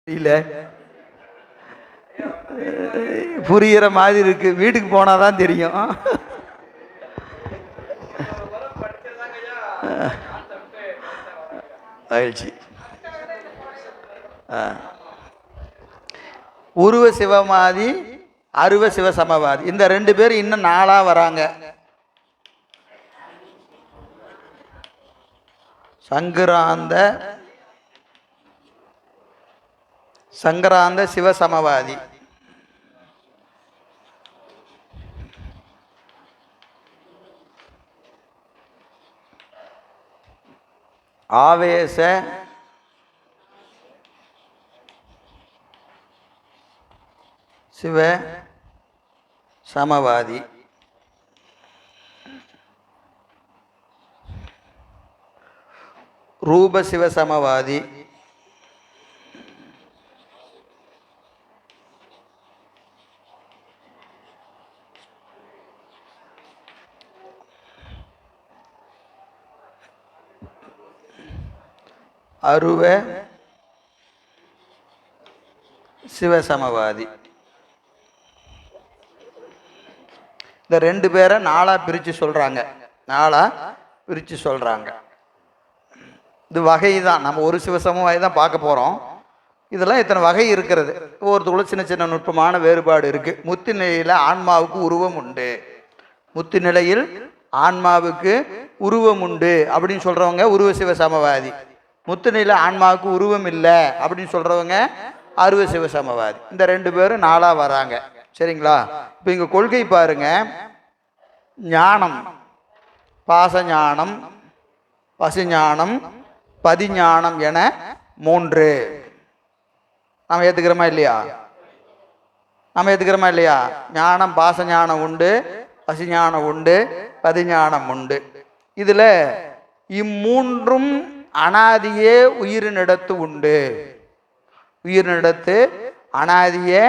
இல்ல புரிகிற மாதிரி இருக்கு, வீட்டுக்கு போனாதான் தெரியும். மகிழ்ச்சி. உருவ சிவமாதி, அருவ சிவ சமவாதி, இந்த ரெண்டு பேர் இன்னும் நாளா வராங்க. சங்கராந்த சிவசமவாதி, ஆவேச சிவ சமவாதி, ரூப சிவ சமவாதி, அருவ சிவசமவாதி. இந்த ரெண்டு பேரை நாளா பிரித்து சொல்றாங்க. இது வகை தான். நம்ம ஒரு சிவசமவாதி தான் பார்க்க போறோம். இதெல்லாம் இத்தனை வகை இருக்கிறது. ஒவ்வொருத்தருக்குள்ள சின்ன சின்ன நுட்பமான வேறுபாடு இருக்கு. முத்தி நிலையில் ஆன்மாவுக்கு உருவம் உண்டு, முத்தி நிலையில் ஆன்மாவுக்கு உருவம் உண்டு அப்படின்னு சொல்றவங்க உருவ சிவ சமவாதி. முத்து நிலையில் ஆன்மாவுக்கு உருவம் இல்லை அப்படின்னு சொல்றவங்க அருவ சிவ சமவாதி. இந்த ரெண்டு பேரும் நாளா வராங்க. சரிங்களா? இப்போ இங்க கொள்கை பாருங்க. ஞானம், பாசஞானம், பசுஞானம், பதிஞானம் என 3 நாம் ஏத்துக்கிறோமா இல்லையா? ஞானம் பாசஞானம் உண்டு, பசுஞானம் உண்டு, பதிஞானம் உண்டு. இதுல இம்மூன்றும் அனாதியே உயிரினிடத்து உண்டு. உயிரினிடத்து அனாதியே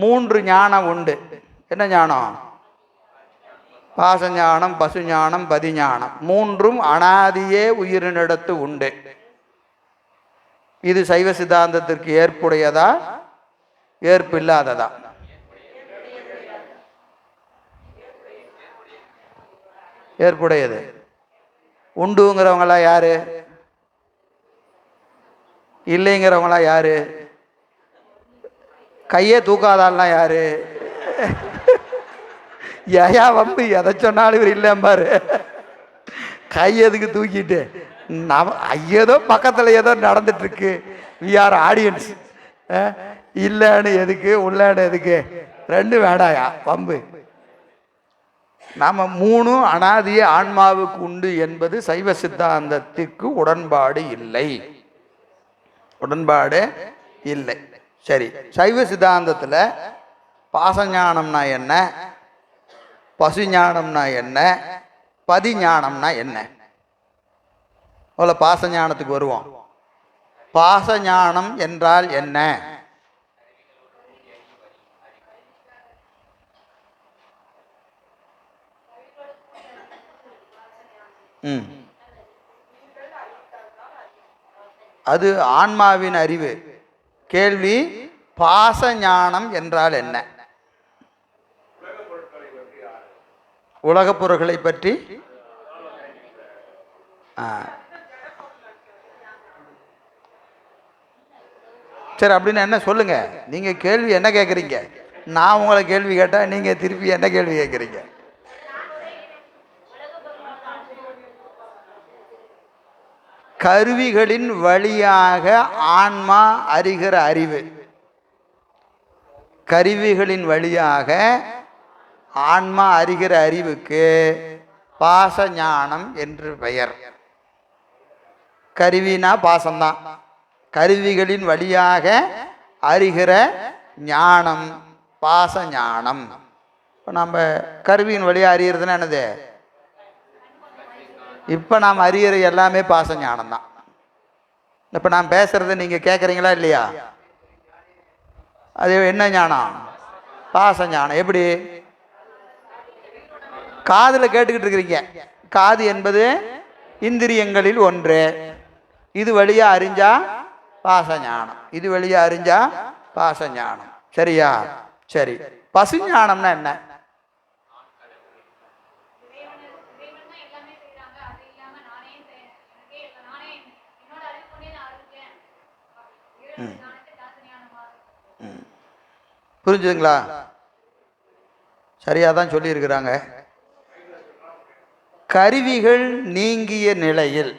3 ஞானம் உண்டு. என்ன ஞானம்? பாசஞானம், பசுஞானம், பதிஞானம், 3ம் அனாதியே உயிரினிடத்து உண்டு. இது சைவ சித்தாந்தத்திற்கு ஏற்புடையதா, ஏற்பு இல்லாததா? ஏற்புடையது. உண்டுங்கிறவங்களா யாரு? இல்லைங்கிறவங்களா யாரு? கையே தூக்காதாலாம் யாரு? ஏயா வம்பு, எதை சொன்னாலும் இவர் இல்லைம்பாரு. கை எதுக்கு தூக்கிட்டு? ஏதோ பக்கத்தில் ஏதோ நடந்துட்டு இருக்கு, வி ஆர் ஆடியன்ஸ். இல்லைன்னு எதுக்கு, உள்ளன்னு எதுக்கு? 2 வேண்டாயா வம்பு. நாம 3 அனாதிய ஆன்மாவுக்கு உண்டு என்பது சைவ சித்தாந்தத்திற்கு உடன்பாடு இல்லை. சரி, சைவ சித்தாந்தத்தில் பாசஞானம்னா என்ன, பசுஞானம்னா என்ன, பதிஞானம்னா என்ன? அவ்வளோ பாசஞானத்துக்கு வருவோம். பாசஞானம் என்றால் என்ன? அது ஆன்மாவின் அறிவு. கேள்வி, பாசஞானம் என்றால் என்ன? உலகப் பொருள்களை பற்றி. சரி, அப்படின்னு என்ன சொல்லுங்க. நீங்க கேள்வி என்ன கேட்குறீங்க? நான் உங்களை கேள்வி கேட்டா நீங்க திருப்பி என்ன கேள்வி கேட்குறீங்க? கருவிகளின் வழியாக ஆன்மா அறிகிற அறிவு. கருவிகளின் வழியாக ஆன்மா அறிகிற அறிவுக்கு பாசஞானம் என்று பெயர். கருவினா பாசம்தான். கருவிகளின் வழியாக அறிகிற ஞானம் பாசஞானம். இப்போ நம்ம கருவியின் வழியாக அறிகிறதுனா என்னது? இப்போ நாம் அறிகிற எல்லாமே பாசஞானம் தான். இப்போ நான் பேசுறதை நீங்க கேட்குறீங்களா இல்லையா? அது என்ன ஞானம்? பாசஞானம். எப்படி? காதில் கேட்டுக்கிட்டு இருக்கிறீங்க. காது என்பது இந்திரியங்களில் ஒன்று. இது வழியா அறிஞ்சா பாசஞானம். இது வெளியே அறிஞ்சா பாசஞானம். சரியா? சரி. பசுஞானம்னா என்ன? புரிஞ்சுதுங்களா? சரியா தான் சொல்லியிருக்கிறாங்க. கருவிகள் நீங்கிய நிலையில்,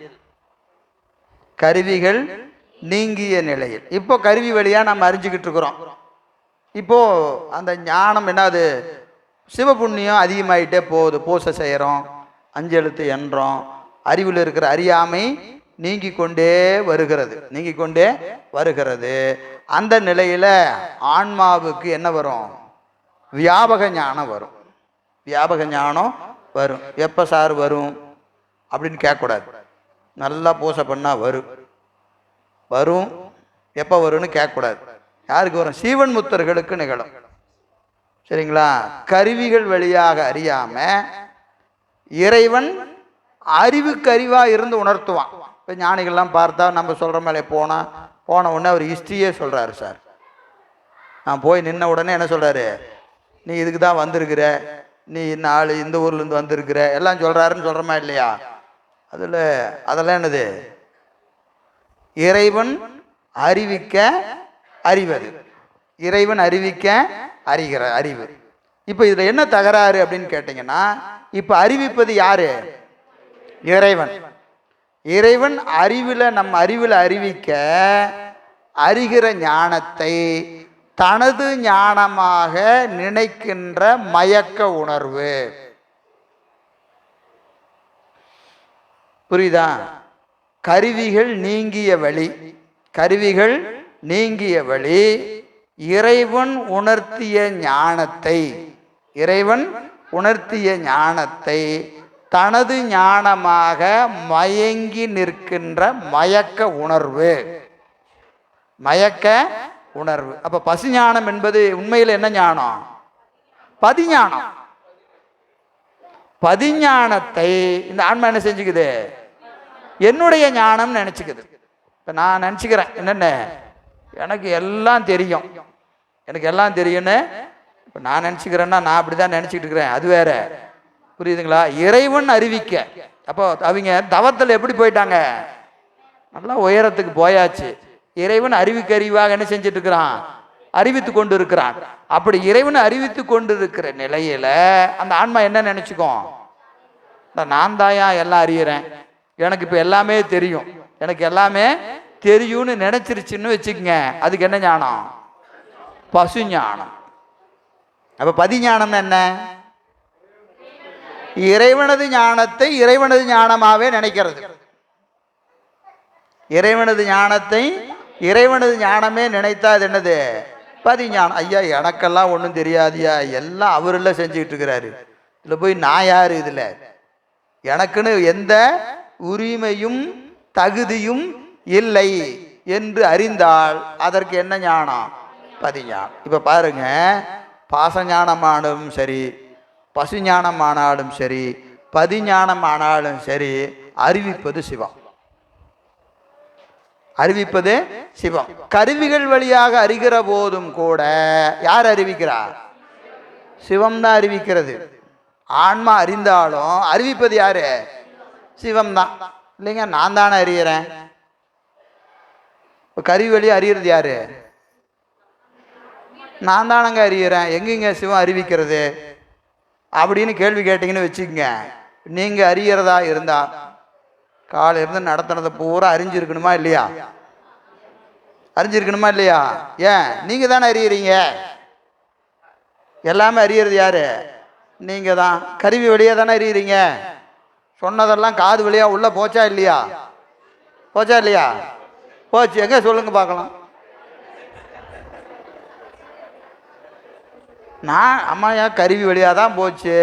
கருவிகள் நீங்கிய நிலையில் இப்போ கருவி வழியா நம்ம அறிஞ்சுக்கிட்டு இருக்கிறோம். இப்போ அந்த ஞானம் என்னது? சிவபுண்ணியம் அதிகமாயிட்டே போகுது. பூசை செய்கிறோம், அஞ்செழுத்து எண்றோம், அறிவில் இருக்கிற அறியாமை நீங்கி கொண்டே வருகிறது, நீங்கி கொண்டே வருகிறது. அந்த நிலையில ஆன்மாவுக்கு என்ன வரும்? வியாபக ஞானம் வரும். வியாபக ஞானம் வரும். எப்போ சார் வரும் அப்படின்னு கேட்கக்கூடாது. நல்லா பூசை பண்ணால் வரும். வரும். எப்போ வரும்னு கேட்கக்கூடாது. யாருக்கு வரும்? சீவன் முத்தர்களுக்கு நிகழும். சரிங்களா? கருவிகள் வழியாக அறியாம இறைவன் அறிவுக்கு அறிவாக இருந்து உணர்த்துவான். இப்போ ஞானிகள்லாம் பார்த்தா நம்ம சொல்கிற மேலே போன உடனே அவர் ஹிஸ்ட்ரியே சொல்கிறாரு. சார் நான் போய் நின்ன உடனே என்ன சொல்கிறாரு? நீ இதுக்கு தான் வந்திருக்கிற, நீ நாலு இந்த ஊர்லேருந்து வந்திருக்கிற எல்லாம் சொல்கிறாருன்னு சொல்கிறோமா இல்லையா? அதெல்லாம் என்னது? இறைவன் அறிவிக்க அறிவது, இறைவன் அறிவிக்க அறிகிற அறிவு. இப்போ இதில் என்ன தகராறு அப்படின்னு கேட்டிங்கன்னா, இப்போ அறிவிப்பது யாரு? இறைவன். இறைவன் அறிவில், நம்ம அறிவில் அறிவிக்க அறிகிற ஞானத்தை தனது ஞானமாக நினைக்கின்ற மயக்க உணர்வு. புரியுதா? கருவிகள் நீங்கிய வழி, கருவிகள் நீங்கிய வழி இறைவன் உணர்த்திய ஞானத்தை, இறைவன் உணர்த்திய ஞானத்தை தனது ஞானமாக மயங்கி நிற்கின்ற மயக்க உணர்வு, மயக்க உணர்வு. அப்ப பசுஞானம் என்பது உண்மையில் என்ன ஞானம்? பதிஞானம். பதிஞானத்தை இந்த ஆன்மா என்ன செஞ்சுக்குது? என்னுடைய ஞானம் நினைச்சுக்குது. இப்ப நான் நினைச்சுக்கிறேன் என்னென்ன, எனக்கு எல்லாம் தெரியும், எனக்கு எல்லாம் தெரியும்னு இப்போ நான் நினச்சிக்கிறேன்னா நான் அப்படி தான் நினச்சிக்கிட்டு இருக்கிறேன், அது வேற. புரியுதுங்களா? இறைவன் அறிவிக்க. அப்போ அவங்க தவத்தில் எப்படி போயிட்டாங்க? நல்லா உயரத்துக்கு போயாச்சு. இறைவன் அறிவிக்கறிவாக என்ன செஞ்சுட்டு இருக்கிறான்? அறிவித்து கொண்டு இருக்கிறான். அப்படி இறைவன் அறிவித்து கொண்டு இருக்கிற நிலையில அந்த ஆன்மா என்ன நினைச்சுக்கும்? நான் தாயா எல்லாம் அறியறேன், எனக்கு இப்போ எல்லாமே தெரியும், எனக்கு எல்லாமே தெரியும்னு நினைச்சிருச்சுன்னு வச்சுக்கங்க. அதுக்கு என்ன ஞானம்? பசு ஞானம். அப்ப பதிஞானம்னு என்ன? இறைவனது ஞானத்தை இறைவனது ஞானமாவே நினைக்கிறது. இறைவனது ஞானத்தை இறைவனது ஞானமே நினைத்தா அது என்னது? பதிஞானம். ஐயா எனக்கெல்லாம் ஒன்றும் தெரியாதியா, எல்லாம் அவருல செஞ்சுக்கிட்டு இருக்கிறாரு, இதில் போய் நான் யாரு? இதில் எனக்குன்னு எந்த உரிமையும் தகுதியும் இல்லை என்று அறிந்தால் அதற்கு என்ன ஞானம்? பதிஞானம். இப்போ பாருங்க, பாசஞானமானாலும் சரி, பசுஞானமானாலும் சரி, பதிஞானமானாலும் சரி, அறிவிப்பது சிவம். அறிவிப்பது சிவம். கருவிகள் வழியாக அறிகிற போதும் கூட யார் அறிவிக்கிறார்? சிவம் தான் அறிவிக்கிறது. ஆன்மா அறிந்தாலும் அறிவிப்பது யாரு? சிவம் தான். இல்லைங்க, நான் தானே அறியறேன். கருவி வழியா அறியறது யாரு? நான் தானங்க அறியறேன், எங்கங்க சிவம் அறிவிக்கிறது அப்படின்னு கேள்வி கேட்டீங்கன்னு வச்சுக்கோங்க. நீங்க அறியறதா இருந்தா காலையில இருந்து நடத்தினதை பூரா அறிஞ்சிருக்கணுமா இல்லையா? அறிஞ்சிருக்கணுமா இல்லையா? ஏன்? நீங்க தானே அறியறீங்க. எல்லாமே அறியறது யாரு? நீங்க தான். கருவி வழியா தானே அறியறீங்க. சொன்னதெல்லாம் காது வழியா உள்ள போச்சா இல்லையா? போச்சா இல்லையா? போச்சு. எங்க சொல்லுங்க பார்க்கலாம். நான் அம்மாயா கருவி வழியா தான் போச்சு,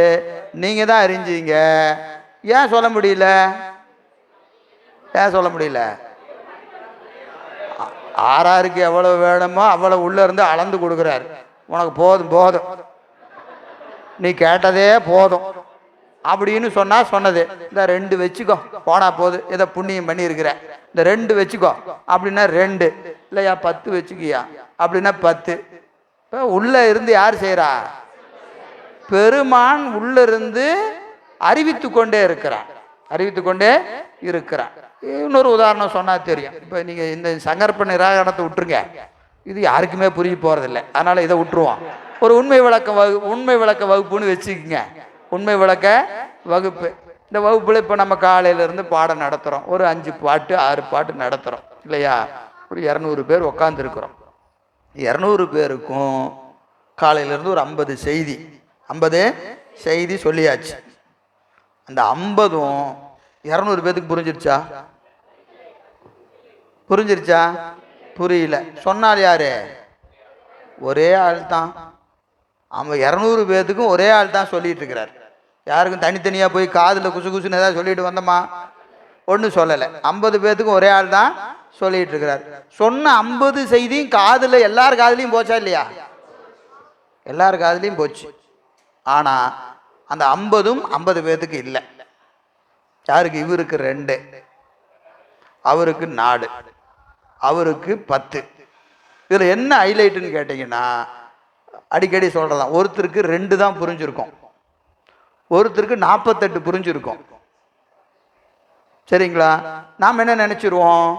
நீங்க தான் அறிஞ்சீங்க, ஏன் சொல்ல முடியல? ஏன் சொல்ல முடியல? ஆறாருக்கு எவ்வளவு வேணுமோ அவ்வளவு உள்ள இருந்து அளந்து கொடுக்குறாரு. உனக்கு போதும் போதும், நீ கேட்டதே போதும் அப்படின்னு சொன்னது. இந்த 2 வச்சுக்கோ போனா போது, ஏதோ புண்ணியம் பண்ணியிருக்கிற, இந்த 2 வச்சுக்கோ அப்படின்னா 2 இல்லையா, 10 வச்சுக்கியா அப்படின்னா 10. இப்போ உள்ள இருந்து யார் செய்கிறா? பெருமான் உள்ள இருந்து அறிவித்து கொண்டே இருக்கிறான், அறிவித்து கொண்டே இருக்கிறான். இன்னொரு உதாரணம் சொன்னா தெரியும். இப்போ நீங்க இந்த சங்கற்ப நிராகரணத்தை விட்டுருங்க, இது யாருக்குமே புரிய போறதில்லை, அதனால இதை விட்டுருவோம். ஒரு உண்மை விளக்க வகுப்புன்னு வச்சுக்கோங்க. உண்மை விளக்க வகுப்பு. இந்த வகுப்புல இப்போ நம்ம காலையிலேருந்து பாடம் நடத்துகிறோம், ஒரு 5 பாட்டு 6 பாட்டு நடத்துகிறோம் இல்லையா, ஒரு 200 பேர் உக்காந்துருக்குறோம். 200 பேருக்கும் காலையிலேருந்து ஒரு 50 செய்தி சொல்லியாச்சு. அந்த 50ம் 200 பேருக்கு புரிஞ்சிருச்சா? புரியல. சொன்னால் யாரு? ஒரே ஆள் தான். 200 பேர்த்துக்கும் ஒரே ஆள் தான் சொல்லிட்டு இருக்கிறார். யாருக்கும் தனித்தனியாக போய் காதில் குசு குசுன்னு ஏதாவது சொல்லிட்டு வந்தோமா? ஒன்றும் சொல்லலை. 50 பேர்த்துக்கும் ஒரே ஆள் தான் சொல்லிட்டு இருக்கிறார். சொன்ன 50 செய்தியும் காதில் எல்லார் காதுலையும் போச்சா இல்லையா? எல்லார் காதுலையும் போச்சு. ஆனால் அந்த 50ம் 50 பேர்த்துக்கு இல்லை. யாருக்கு? இவருக்கு 2, அவருக்கு 4, அவருக்கு 10. இதில் என்ன ஹைலைட்டுன்னு கேட்டிங்கன்னா, அடிக்கடி சொல்கிறதான், ஒருத்தருக்கு 2 தான் புரிஞ்சிருக்கும், ஒருத்தருக்கு 48 புரிஞ்சிருக்கும். சரிங்களா? நாம் என்ன நினச்சிருவோம்?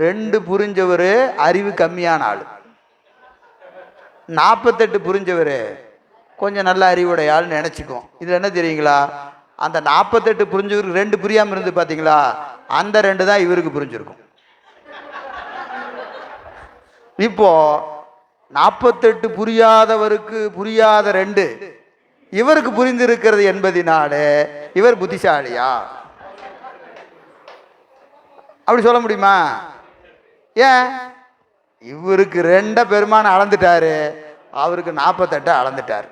2 புரிஞ்சவர் அறிவு கம்மியான ஆள், 48 புரிஞ்சவர் கொஞ்சம் நல்ல அறிவுடைய ஆள் நினச்சிக்குவோம். இதில் என்ன தெரியுங்களா? அந்த 48 புரிஞ்சவருக்கு 2 புரியாமல் இருந்து பார்த்தீங்களா, அந்த 2 தான் இவருக்கு புரிஞ்சிருக்கும். இப்போ 48 புரியாதவருக்கு புரியாத 2 இவருக்கு புரிந்திருக்கிறது என்பதினால இவர் புத்திசாலியா? அப்படி சொல்ல முடியுமா? ஏன்? இவருக்கு 2 பெருமான அளந்துட்டாரு, அவருக்கு 48 அளந்துட்டார்.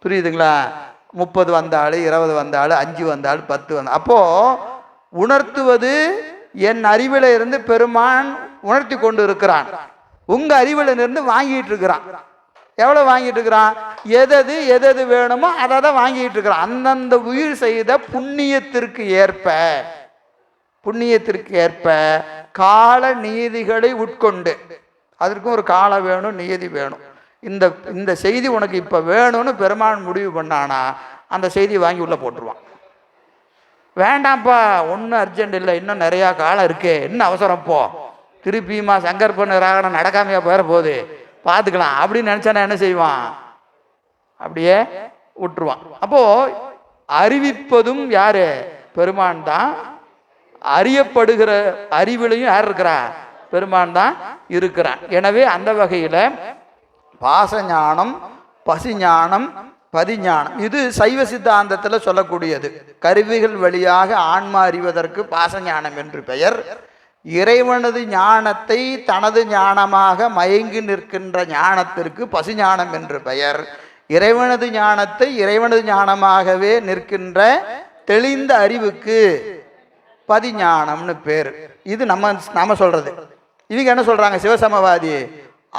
புரியுதுங்களா? 30 வந்தாள், 20 வந்தாள், 5 வந்தாள், 10 வந்தாள். அப்போ உணர்த்துவது என் அறிவில இருந்து பெருமான் உணர்த்தி கொண்டு இருக்கிறான், உங்க அறிவில இருந்து வாங்கிட்டு இருக்கிறான். எவ்வளவு வாங்கிட்டு இருக்கிறான்? எது வேணுமோ அதை தான் வாங்கிட்டு இருக்கிறான். அந்தந்த உயிர் செய்த புண்ணியத்திற்கு ஏற்ப கால நீதிகளை உட்கொண்டு, அதற்கும் ஒரு காலம் வேணும், நியதி வேணும். இந்த செய்தி உனக்கு இப்ப வேணும்னு பெருமான் முடிவு பண்ணானா அந்த செய்தியை வாங்கி உள்ள போட்டுருவான். வேண்டாம்ப்பா, ஒன்றும் அர்ஜென்ட் இல்லை, இன்னும் நிறையா காலம் இருக்கு, என்ன அவசரம், போ திருப்பியுமா சங்கற்ப நிராகரணம் நடக்காமையா போயிட போகுது, பார்த்துக்கலாம் அப்படின்னு நினைச்சானா என்ன செய்வான்? அப்படியே விட்டுருவான். அப்போ அறிவிப்பதும் யாரு? பெருமான் தான். அறியப்படுகிற அறிவிலையும் யார் இருக்கிறா? பெருமான் தான் இருக்கிறான். எனவே அந்த வகையில பாசஞானம், பசிஞானம், பதிஞானம் இது சைவ சித்தாந்தத்தில் சொல்லக்கூடியது. கருவிகள் வழியாக ஆன்மா அறிவதற்கு பாசஞானம் என்று பெயர். இறைவனது ஞானத்தை தனது ஞானமாக மயங்கி நிற்கின்ற ஞானத்திற்கு பசுஞானம் என்று பெயர். இறைவனது ஞானத்தை இறைவனது ஞானமாகவே நிற்கின்ற தெளிந்த அறிவுக்கு பதிஞானம்னு பேர். இது நாம சொல்றது. இவங்க என்ன சொல்றாங்க? சிவசமவாதி,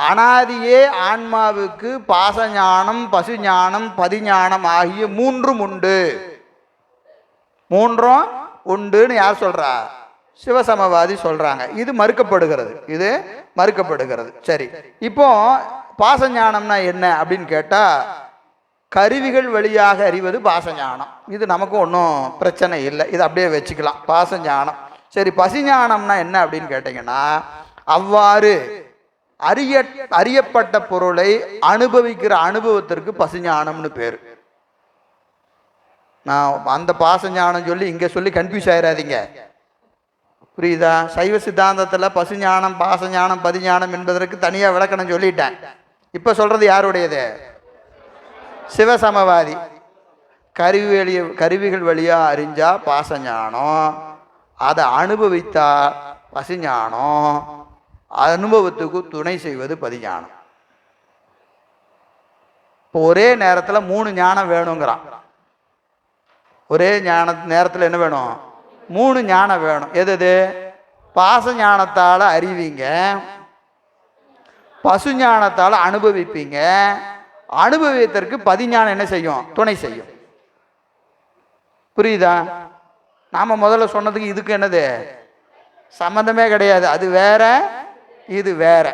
அனாதியே ஆன்மாவுக்கு பாசஞானம், பசுஞானம், பதிஞானம் ஆகிய 3 உண்டு. 3 உண்டுன்னு யார் சொல்றா? சிவசமவாதி சொல்றாங்க. இது மறுக்கப்படுகிறது. சரி, இப்போ பாசஞானம்னா என்ன அப்படின்னு கேட்டா, கருவிகள் வழியாக அறிவது பாசஞானம். இது நமக்கு ஒன்றும் பிரச்சனை இல்லை, இது அப்படியே வச்சுக்கலாம், பாசஞானம். சரி, பசிஞானம்னா என்ன அப்படின்னு கேட்டீங்கன்னா, அவ்வாறு அறியப்பட்ட பொருளை அனுபவிக்கிற அனுபவத்திற்கு பசுஞானம்னு பேரு. நான் அந்த பாசஞானம் சொல்லி இங்க சொல்லி கன்ஃபியூஸ் ஆயிடாதீங்க, புரியுதா? சைவ சித்தாந்தத்தில் பசுஞானம், பாசஞானம், பதிஞானம் என்பதற்கு தனியாக விளக்கணம் சொல்லிட்டேன். இப்போ சொல்றது யாருடையது? சிவசமவாதி. கருவிகள் வழியா அறிஞ்சா பாசஞானம், அதை அனுபவித்தா பசுஞானம், அனுபவத்துக்கு துணை செய்வது பதிஞானம். இப்போ ஒரே நேரத்தில் 3 ஞானம் வேணுங்கிறான். ஒரே நேரத்தில் என்ன வேணும்? 3 ஞானம் வேணும். எது? பாச ஞானத்தால் அறிவிங்க, பசு ஞானத்தால் அனுபவிப்பீங்க, அனுபவித்தற்கு பதிஞானம் என்ன செய்யும்? துணை செய்யும். புரியுதா? நாம் முதல்ல சொன்னதுக்கு இதுக்கு என்னது சம்மந்தமே கிடையாது. அது வேற, இது வேற.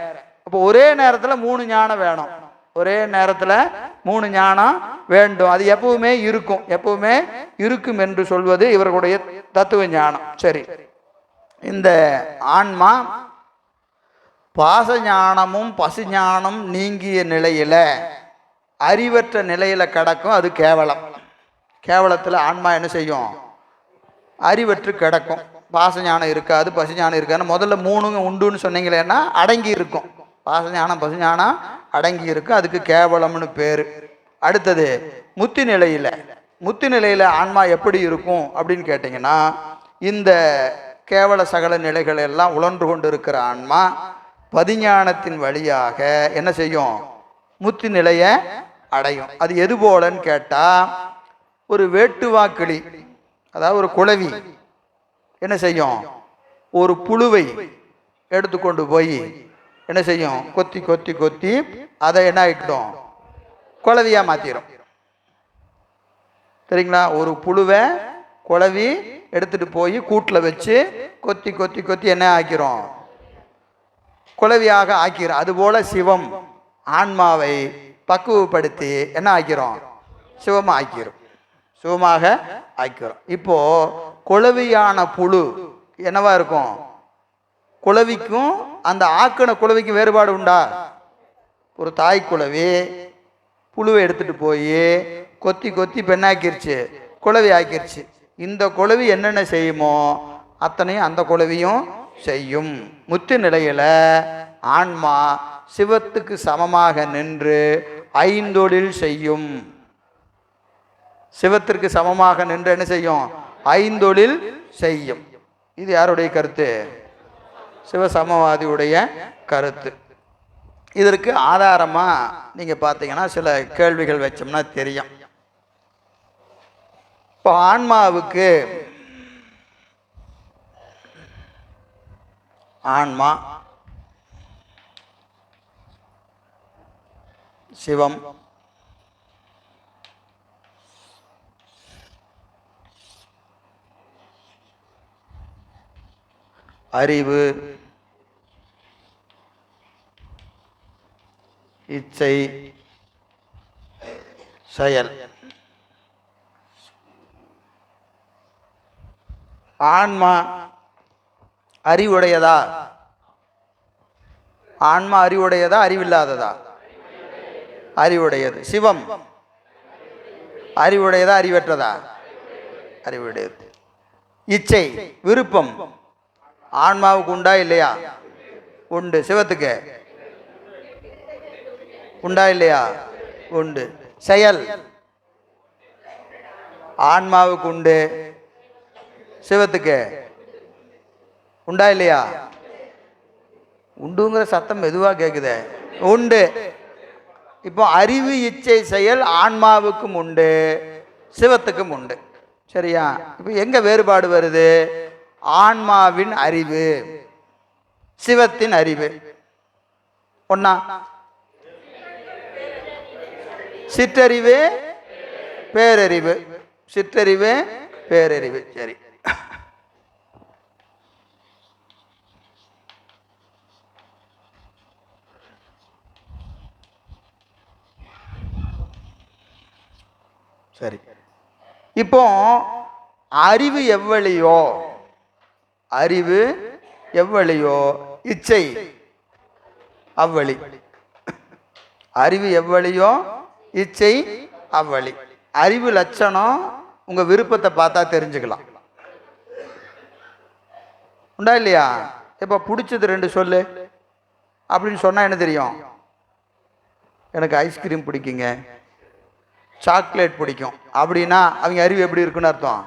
அப்போ ஒரே நேரத்தில் 3 ஞானம் வேணும். ஒரே நேரத்தில் 3 ஞானம் வேண்டும். அது எப்பவுமே இருக்கும், எப்பவுமே இருக்கும் என்று சொல்வது இவர்களுடைய தத்துவ ஞானம். சரி, இந்த ஆன்மா பாச ஞானமும் பசு ஞானம் நீங்கிய நிலையில அறிவற்ற நிலையில கிடக்கும். அது கேவலம். கேவலத்தில் ஆன்மா என்ன செய்யும்? அறிவற்று கிடக்கும். பாச ஞானம் இருக்காது, பசு ஞானம் இருக்காது. முதல்ல 3 உண்டுன்னு சொன்னீங்களேன்னா அடங்கி இருக்கும். பாச ஞானம் பசு ஞானம் அடங்கி இருக்கும். அதுக்கு கேவலம்னு பேர். அடுத்தது முத்தி நிலையில். முத்தி நிலையில் ஆன்மா எப்படி இருக்கும் அப்படின்னு கேட்டிங்கன்னா, இந்த கேவல சகல நிலைகள் எல்லாம் உழன்று கொண்டு இருக்கிற ஆன்மா பதிஞானத்தின் வழியாக என்ன செய்யும்? முத்தி நிலையை அடையும். அது எது போலன்னு கேட்டால், ஒரு வேட்டுவாக்கிளி, அதாவது ஒரு குளவி என்ன செய்யும்? ஒரு புழுவை எடுத்துக்கொண்டு போய் என்ன செய்யும்? கொத்தி கொத்தி கொத்தி அதை என்ன ஆகிட்டோம்? குளவியாக மாற்றிடும். சரிங்களா? ஒரு புழுவை குளவி எடுத்துட்டு போய் கூட்டில் வச்சு கொத்தி கொத்தி கொத்தி என்ன ஆக்கிறோம்? குளவியாக ஆக்கிறோம். அதுபோல சிவம் ஆன்மாவை பக்குவப்படுத்தி என்ன ஆக்கிறோம்? சிவமாக ஆக்கிறோம். சிவமாக ஆக்கிறோம். இப்போ குளவியான புழு என்னவா இருக்கும்? குளவிக்கும் அந்த ஆக்கின குளவிக்கும் வேறுபாடு உண்டா? ஒரு தாய் குளவி புழுவை எடுத்துட்டு போய் கொத்தி கொத்தி பெண்ணாக்கிருச்சு, குளவி ஆக்கிருச்சு. இந்த குளவி என்னென்ன செய்யுமோ அத்தனையும் அந்த குளவியும் செய்யும். முத்து நிலையில ஆன்மா சிவத்துக்கு சமமாக நின்று ஐந்தொழில் செய்யும். சிவத்திற்கு சமமாக நின்று என்ன செய்யும்? ஐந்தொழில் செய்யும். இது யாருடைய கருத்து? சிவசமவாதியுடைய கருத்து. இதற்கு ஆதாரமா நீங்க பார்த்தீங்கன்னா சில கேள்விகள் வச்சோம்னா தெரியும். இப்போ ஆன்மாவுக்கு ஆன்மா சிவம் அறிவு இச்சை செயல். ஆன்மா அறிவுடையதா? ஆன்மா அறிவுடையதா அறிவில்லாததா? அறிவுடையது. சிவம் அறிவுடையதா அறிவற்றதா? அறிவுடையது. இச்சை விருப்பம் ஆன்மாவுக்கு உண்டா இல்லையா? உண்டு. சிவத்துக்கு உண்டா இல்லையா? உண்டு. செயல் ஆன்மாவுக்கு உண்டு, சிவத்துக்கு உண்டா இல்லையா? உண்டுங்கிற சத்தம் மெதுவாக கேட்குதே. உண்டு. இப்போ அறிவு இச்சை செயல் ஆன்மாவுக்கும் உண்டு, சிவத்துக்கும் உண்டு. சரியா? இப்போ எங்க வேறுபாடு வருது? ஆன்மாவின் அறிவு சிவத்தின் அறிவு ஒன்னா? சிற்றறிவு பேரறிவு. சிற்றறிவு பேரறிவு. சரி, சரி. இப்போ அறிவு எவ்வளியோ, அறிவு எவ்வளியோ இச்சை அவ்வளி. அறிவு எவ்வளியோ இச்சை அவ்வளி. அறிவு லட்சணம் உங்க விருப்பத்தை பார்த்தா தெரிஞ்சுக்கலாம். உண்டா இல்லையா? இப்ப பிடிச்சது 2 சொல்லு அப்படின்னு சொன்னா என்ன தெரியும்? எனக்கு ஐஸ்கிரீம் பிடிக்குங்க, சாக்லேட் பிடிக்கும் அப்படின்னா அவங்க அறிவு எப்படி இருக்குன்னு அர்த்தம்?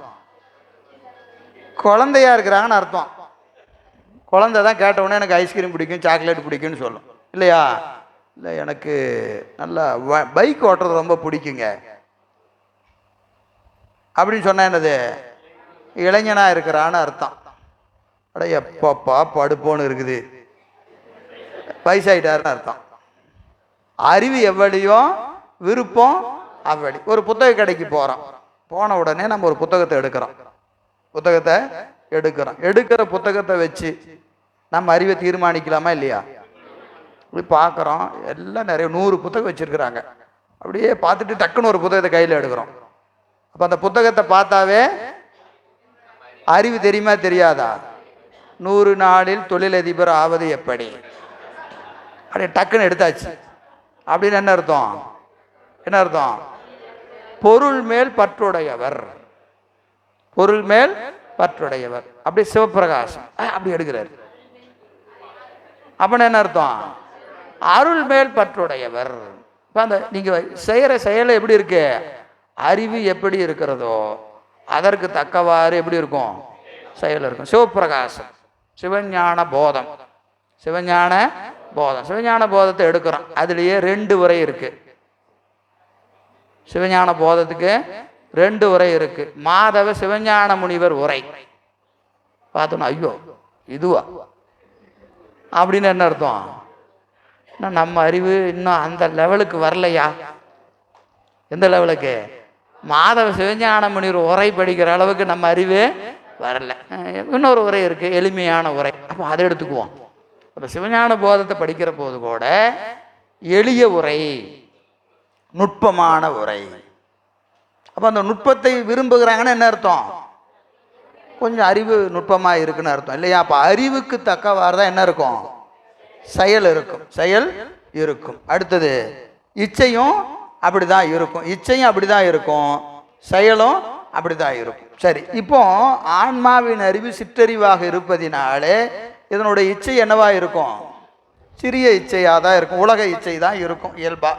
குழந்தையா இருக்கிறாங்கன்னு அர்த்தம். குழந்தை தான் கேட்ட உடனே எனக்கு ஐஸ்கிரீம் பிடிக்கும், சாக்லேட் பிடிக்கும்னு சொல்லும் இல்லையா? இல்லை எனக்கு நல்லா பைக் ஓட்டுறது ரொம்ப பிடிக்குங்க அப்படின்னு சொன்னா என்னது? இளைஞனா இருக்கிறான்னு அர்த்தம். அட எப்பப்பா படுப்போன்னு இருக்குது, வயசாயிட்டாருன்னு அர்த்தம். அறிவு எவ்வளியோ விருப்பம் அவ்வளி. ஒரு புத்தக கடைக்கு போகிறோம், போன உடனே நம்ம ஒரு புத்தகத்தை எடுக்கிறோம். எடுக்கிற புத்தகத்தை வச்சு நம்ம அறிவை தீர்மானிக்கலாமா இல்லையா? இப்படி பார்க்குறோம், எல்லாம் நிறைய 100 புத்தகம் வச்சிருக்கிறாங்க. அப்படியே பார்த்துட்டு டக்குன்னு ஒரு புத்தகத்தை கையில் எடுக்கிறோம். அப்போ அந்த புத்தகத்தை பார்த்தாவே அறிவு தெரியுமா தெரியாதா? 100 நாளில் தொழிலதிபர் ஆவது எப்படி, அப்படியே டக்குன்னு எடுத்தாச்சு. அப்படின்னு என்ன அர்த்தம்? பொருள் மேல் பற்றுடையவர். அப்படி சிவப்பிரகாசம் அப்படி எடுக்கிறார். அப்படின்னு என்ன அர்த்தம்? அருள் மேல் பற்றுடையவர். அந்த நீங்க செய்யற செயல் எப்படி இருக்கு? அறிவு எப்படி இருக்கிறதோ அதற்கு தக்கவாறு எப்படி இருக்கும்? செயல் இருக்கும். சிவப்பிரகாசம், சிவஞான போதத்தை எடுக்கிறோம். அதுலேயே 2 உரை இருக்கு. சிவஞான போதத்துக்கு 2 உரை இருக்கு. மாதவ சிவஞான முனிவர் உரை பார்த்தோன்னா ஐயோ இதுவா அப்படின்னு என்ன அர்த்தம்? நம்ம அறிவு இன்னும் அந்த லெவலுக்கு வரலையா? எந்த லெவலுக்கு? மாதவ சிவஞான முனிவர் உரை படிக்கிற அளவுக்கு நம்ம அறிவு வரல. இன்னொரு உரை இருக்கு, எளிமையான உரை. அப்போ அதை எடுத்துக்குவோம். இப்போ சிவஞான போதத்தை படிக்கிற போது கூட எளிய உரை, நுட்பமான உரை. அப்போ அந்த நுட்பத்தை விரும்புகிறாங்கன்னு என்ன அர்த்தம்? கொஞ்சம் அறிவு நுட்பமாக இருக்குன்னு அர்த்தம் இல்லையா? அப்போ அறிவுக்கு தக்கவாறு தான் என்ன இருக்கும்? செயல் இருக்கும். அடுத்தது இச்சையும் அப்படிதான் இருக்கும், செயலும் அப்படிதான் இருக்கும். சரி, இப்போ ஆன்மாவின் அறிவு சிற்றறிவாக இருப்பதினாலே இதனுடைய இச்சை என்னவா இருக்கும்? சிறிய இச்சையாக தான் இருக்கும். உலக இச்சை தான் இருக்கும். இயல்பா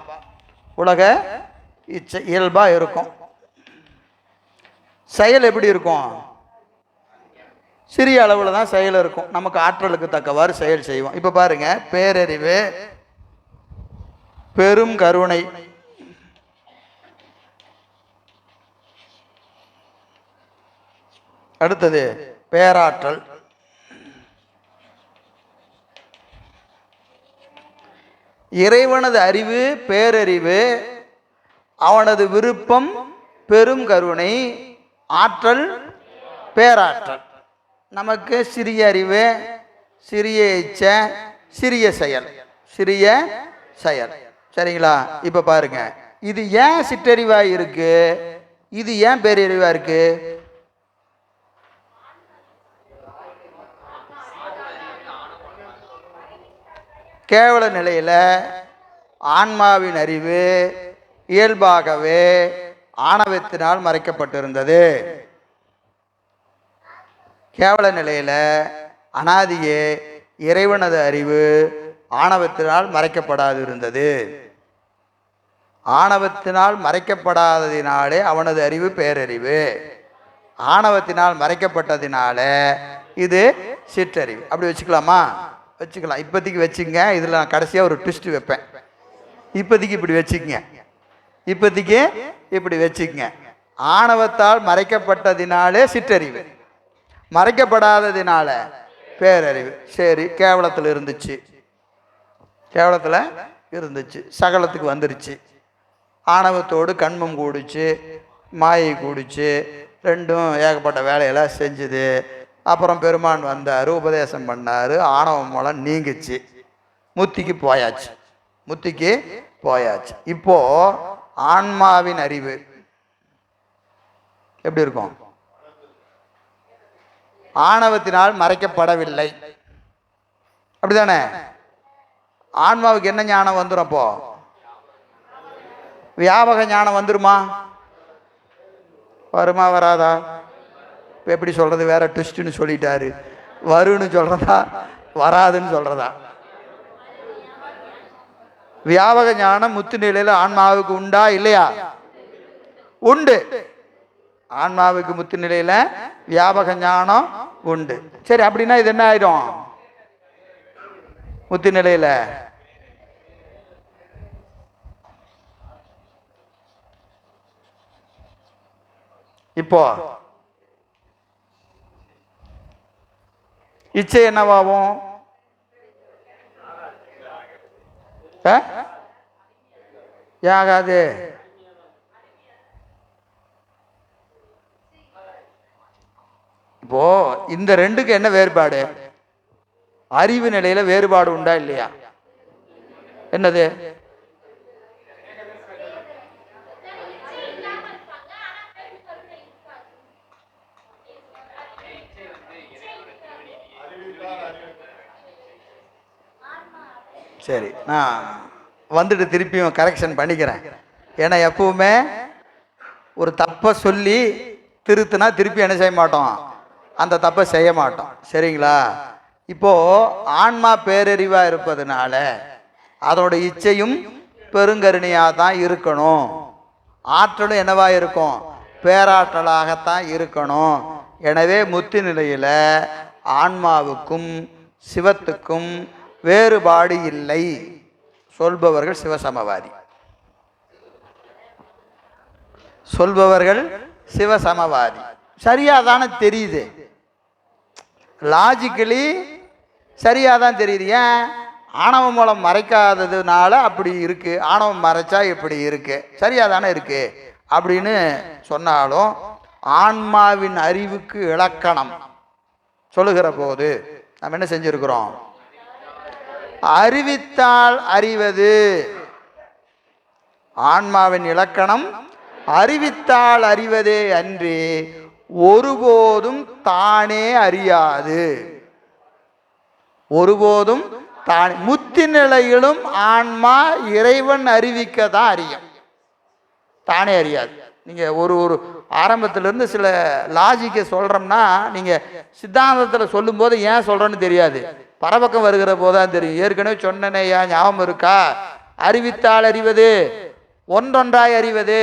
இருக்கும். செயல் எப்படி இருக்கும்? சிறிய அளவில் தான் செயல் இருக்கும். நமக்கு ஆற்றலுக்கு தக்கவாறு செயல் செய்வோம். இப்போ பாருங்க, பேரறிவு, பெரும் கருணை, அடுத்தது பேராற்றல், இறைவனது அறிவு பேரறிவு, அவனது விருப்பம் பெரும் கருணை, ஆற்றல் பேராற்றல். நமக்கு சிறிய அறிவு, சிறிய இச்சை, சிறிய செயல். சரிங்களா? இப்ப பாருங்க, இது ஏன் சிற்றறிவா இருக்கு, இது ஏன் பேரறிவா இருக்கு? கேவல நிலையில ஆன்மாவின் அறிவு இயல்பாகவே ஆணவத்தினால் மறைக்கப்பட்டிருந்தது. கேவல நிலையில அனாதியே இறைவனது அறிவு ஆணவத்தினால் மறைக்கப்படாது இருந்தது. ஆணவத்தினால் மறைக்கப்படாததினாலே அவனது அறிவு பேரறிவு, ஆணவத்தினால் மறைக்கப்பட்டதினால இது சிற்றறிவு. அப்படி வச்சுக்கலாமா? வச்சுக்கலாம். இப்போதைக்கு வச்சுங்க. இதில் நான் கடைசியாக ஒரு ட்விஸ்ட் வைப்பேன். இப்போதைக்கு இப்படி வச்சுக்கங்க. ஆணவத்தால் மறைக்கப்பட்டதினாலே சிற்றறிவு, மறைக்கப்படாததினால பேரறிவு. சரி, கேவலத்தில் இருந்துச்சு, சகலத்துக்கு வந்துருச்சு. ஆணவத்தோடு கண்மம் கூடிச்சு, மாயை கூடிச்சு, ரெண்டும் ஏகப்பட்ட வேலையெல்லாம் செஞ்சுது. அப்புறம் பெருமான் வந்தார், உபதேசம் பண்ணார், ஆணவம் மூலம் நீங்கிச்சு, முத்திக்கு போயாச்சு. இப்போ ஆன்மாவின் அறிவு எப்படி இருக்கும்? ஆணவத்தினால் மறைக்கப்படவில்லை, அப்படிதானே? ஆன்மாவுக்கு என்ன ஞானம் வந்துடும்? அப்போ வியாபக ஞானம் வந்துருமா? வருமா வராதா? இப்போ எப்படி சொல்றது? வேற ட்விஸ்ட்னு சொல்லிட்டாரு. வருன்னு சொல்றதா வராதுன்னு சொல்றதா? வியாபக ஞானம் முத்து நிலையில ஆன்மாவுக்கு உண்டா இல்லையா? உண்டு. ஆன்மாவுக்கு முத்து நிலையில வியாபக ஞானம் உண்டு. சரி, அப்படின்னா இது என்ன ஆயிடும்? முத்து நிலையில இப்போ இச்சை என்னவாகும்? ஆகாது. இந்த ரெண்டுக்கு என்ன வேறுபாடு? அறிவு நிலையில வேறுபாடு உண்டா இல்லையா? என்னது? சரி, நான் வந்துட்டு திருப்பியும் கரெக்ஷன் பண்ணிக்கிறேன். ஏன்னா எப்பவுமே ஒரு தப்பை சொல்லி திருத்தினா திருப்பி என்ன செய்ய மாட்டோம், அந்த தப்பை செய்ய மாட்டோம். சரிங்களா? இப்போ ஆன்மா பேரறிவா இருப்பதுனால அதோட இச்சையும் பெருங்கருணையாக தான் இருக்கணும். ஆற்றலும் என்னவா இருக்கும்? பேராற்றலாகத்தான் இருக்கணும். எனவே முத்தி நிலையில ஆன்மாவுக்கும் சிவத்துக்கும் வேறுபாடு இல்லை சொல்பவர்கள் சிவசமவாதி. சொல்பவர்கள் சிவசமவாதி. சரியாதானே தெரியுது, லாஜிக்கலி சரியாதான் தெரியுது. ஏன்? ஆணவ மூலம் மறைக்காததுனால அப்படி இருக்கு, ஆணவம் மறைச்சா இப்படி இருக்கு, சரியாதானே இருக்கு அப்படின்னு சொன்னாலும் ஆன்மாவின் அறிவுக்கு இலக்கணம் சொல்லுகிற போது நம்ம என்ன செஞ்சிருக்கிறோம்? அறிவித்தால் அறிவது. ஆன்மாவின் இலக்கணம் அறிவித்தால் அறிவதே அன்றி ஒருபோதும் தானே அறியாது. ஒருபோதும் தானே. முத்தி நிலையிலும் ஆன்மா இறைவன் அறிவிக்க தான் அறியும், தானே அறியாது. நீங்க ஒரு ஒரு ஆரம்பத்திலிருந்து சில லாஜிக்கை சொல்றோம்னா நீங்க சித்தாந்தத்தில் சொல்லும் போது ஏன் சொல்றோன்னு தெரியாது, பரபக்கம் வருகிற போதான் தெரியும். ஏற்கனவே சொன்னனையா, ஞாபகம் இருக்கா? அறிவித்தால் அறிவது, ஒன்றொன்றாய் அறிவது,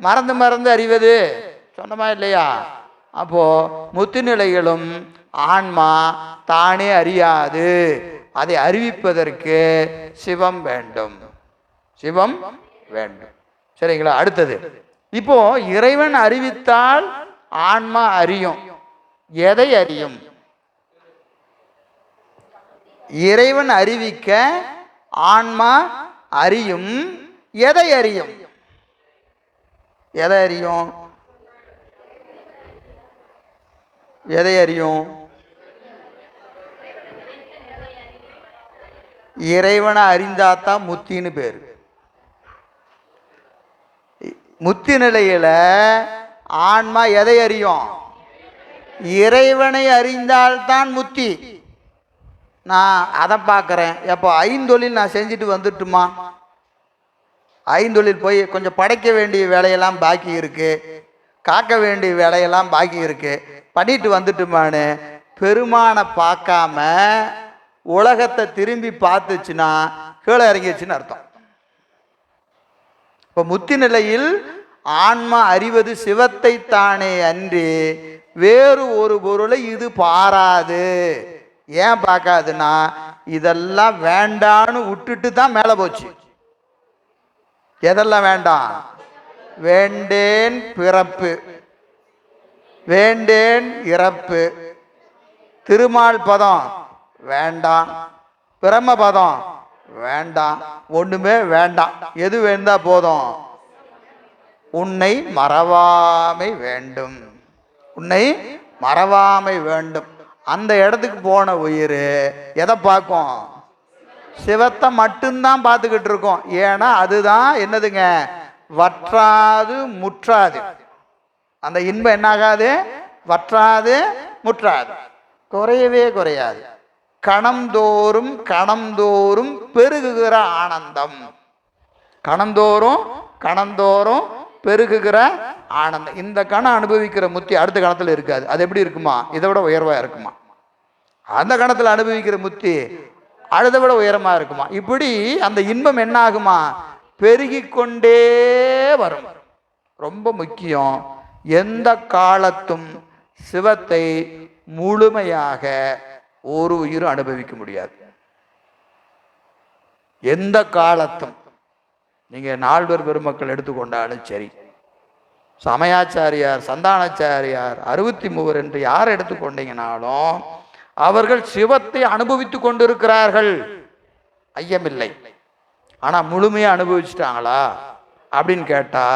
மறந்து மறந்து அறிவது சொன்னமா இல்லையா? அப்போ முத்தி நிலைகளும் ஆன்மா தானே அறியாது. அதை அறிவிப்பதற்கு சிவம் வேண்டும், சிவம் வேண்டும். சரிங்களா? அடுத்தது, இப்போ இறைவன் அறிவித்தால் ஆன்மா அறியும். எதை அறியும்? இறைவன் அறிவிக்க ஆன்மா அறியும். எதை அறியும்? எதை அறியும்? எதை அறியும்? இறைவனை அறிந்தாத்தான் முத்தின்னு பேரு. முத்தி நிலையில ஆன்மா எதை அறியும்? இறைவனை அறிந்தால்தான் முத்தி. நான் அதை பார்க்குறேன். எப்போ ஐந்தொழில் நான் செஞ்சுட்டு வந்துட்டுமா? ஐந்தொழில் போய் கொஞ்சம் படைக்க வேண்டிய வேலையெல்லாம் பாக்கி இருக்கு, காக்க வேண்டிய வேலையெல்லாம் பாக்கி இருக்கு, பண்ணிட்டு வந்துட்டுமான்னு பெருமானை பார்க்காம உலகத்தை திரும்பி பார்த்துச்சுன்னா கீழே இறங்கிச்சுன்னு அர்த்தம். இப்போ முத்தி நிலையில் ஆன்மா அறிவது சிவத்தை தானே அன்றி வேறு ஒரு பொருளை இது பாராது. ஏன் பார்க்காதுன்னா இதெல்லாம் வேண்டான்னு விட்டுட்டு தான் மேலே போச்சு. எதெல்லாம் வேண்டாம்? வேண்டேன் பிறப்பு, வேண்டேன் இறப்பு, திருமால் பதம் வேண்டாம், பிரம்ம பதம் வேண்டாம், ஒண்ணுமே வேண்டாம். எது வேண்டா போதும்? உன்னை மறவாமை வேண்டும், உன்னை மறவாமை வேண்டும். அந்த இடத்துக்கு போன உயிர் எதை பார்க்கும்? சிவத்தை மட்டும்தான் பார்த்துக்கிட்டு இருக்கோம். ஏன்னா அதுதான் என்னதுங்க? வற்றாது முற்றாது. அந்த இன்பம் என்னாகாது? வற்றாது முற்றாது, குறையவே குறையாது. கணம்தோறும் கணம்தோறும் பெருகுகிற ஆனந்தம், கணம்தோறும் கணம்தோறும் பெருகுகிற ஆனந்தம். இந்த கணம் அனுபவிக்கிற முத்தி அடுத்த கணத்தில் இருக்காது. அது எப்படி இருக்குமா? இதை விட உயர்வா இருக்குமா? அந்த கணத்தில் அனுபவிக்கிற முத்தி அதை விட உயரமா இருக்குமா? இப்படி அந்த இன்பம் என்ன ஆகுமா? பெருகிக்கொண்டே வரும். ரொம்ப முக்கியம், எந்த காலத்தும் சிவத்தை முழுமையாக ஒரு உயிரும் அனுபவிக்க முடியாது. எந்த காலத்தும் நீங்க நால்வர் பெருமக்கள் எடுத்துக்கொண்டாலும் சரி, சமயாச்சாரியார், சந்தானாச்சாரியார், 63 என்று யார் எடுத்துக்கொண்டீங்கனாலும் அவர்கள் சிவத்தை அனுபவித்து கொண்டிருக்கிறார்கள், ஐயமில்லை. ஆனா முழுமையா அனுபவிச்சுட்டாங்களா அப்படின்னு கேட்டா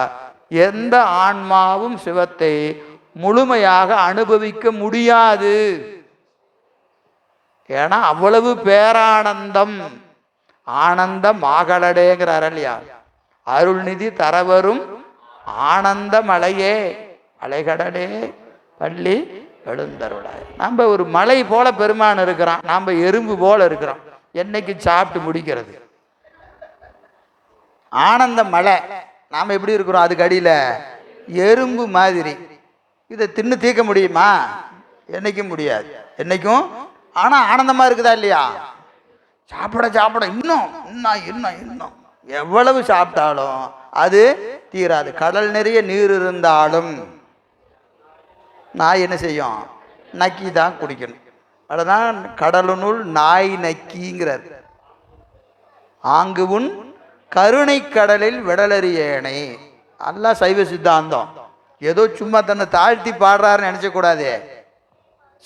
எந்த ஆன்மாவும் சிவத்தை முழுமையாக அனுபவிக்க முடியாது. ஏன்னா அவ்வளவு பேரானந்தம். ஆனந்த மாகலடேங்கிறார் இல்லையா? அருள்நிதி தரவரும் ஆனந்த மலையே அலைகடலே பள்ளி எழுந்தருளாய். நம்ம ஒரு மலை போல பெருமான் இருக்கிறான், நாம் எறும்பு போல இருக்கிறோம். என்னைக்கு சாப்பிட்டு முடிக்கிறது? ஆனந்த மலை. நாம் எப்படி இருக்கிறோம்? அதுக்கு அடியில் எறும்பு மாதிரி. இதை தின்னு தீர்க்க முடியுமா? என்னைக்கும் முடியாது, என்னைக்கும். ஆனால் ஆனந்தமாக இருக்குதா இல்லையா? சாப்பிட சாப்பிட இன்னும் இன்னும் இன்னும் இன்னும் எவ்வளவு சாப்பிட்டாலும் அது தீராது. கடல் நிறைய நீர் இருந்தாலும் நாய் என்ன செய்யும்? நக்கி தான் குடிக்கணும். அதுதான் கடலுனுள் நாய் நக்கிங்கிறார். ஆங்கு உன் கருணை கடலில் விடலறியேனை. அல்ல சைவ சித்தாந்தம். ஏதோ சும்மா தன்னை தாழ்த்தி பாடுறாருன்னு நினைச்சக்கூடாது.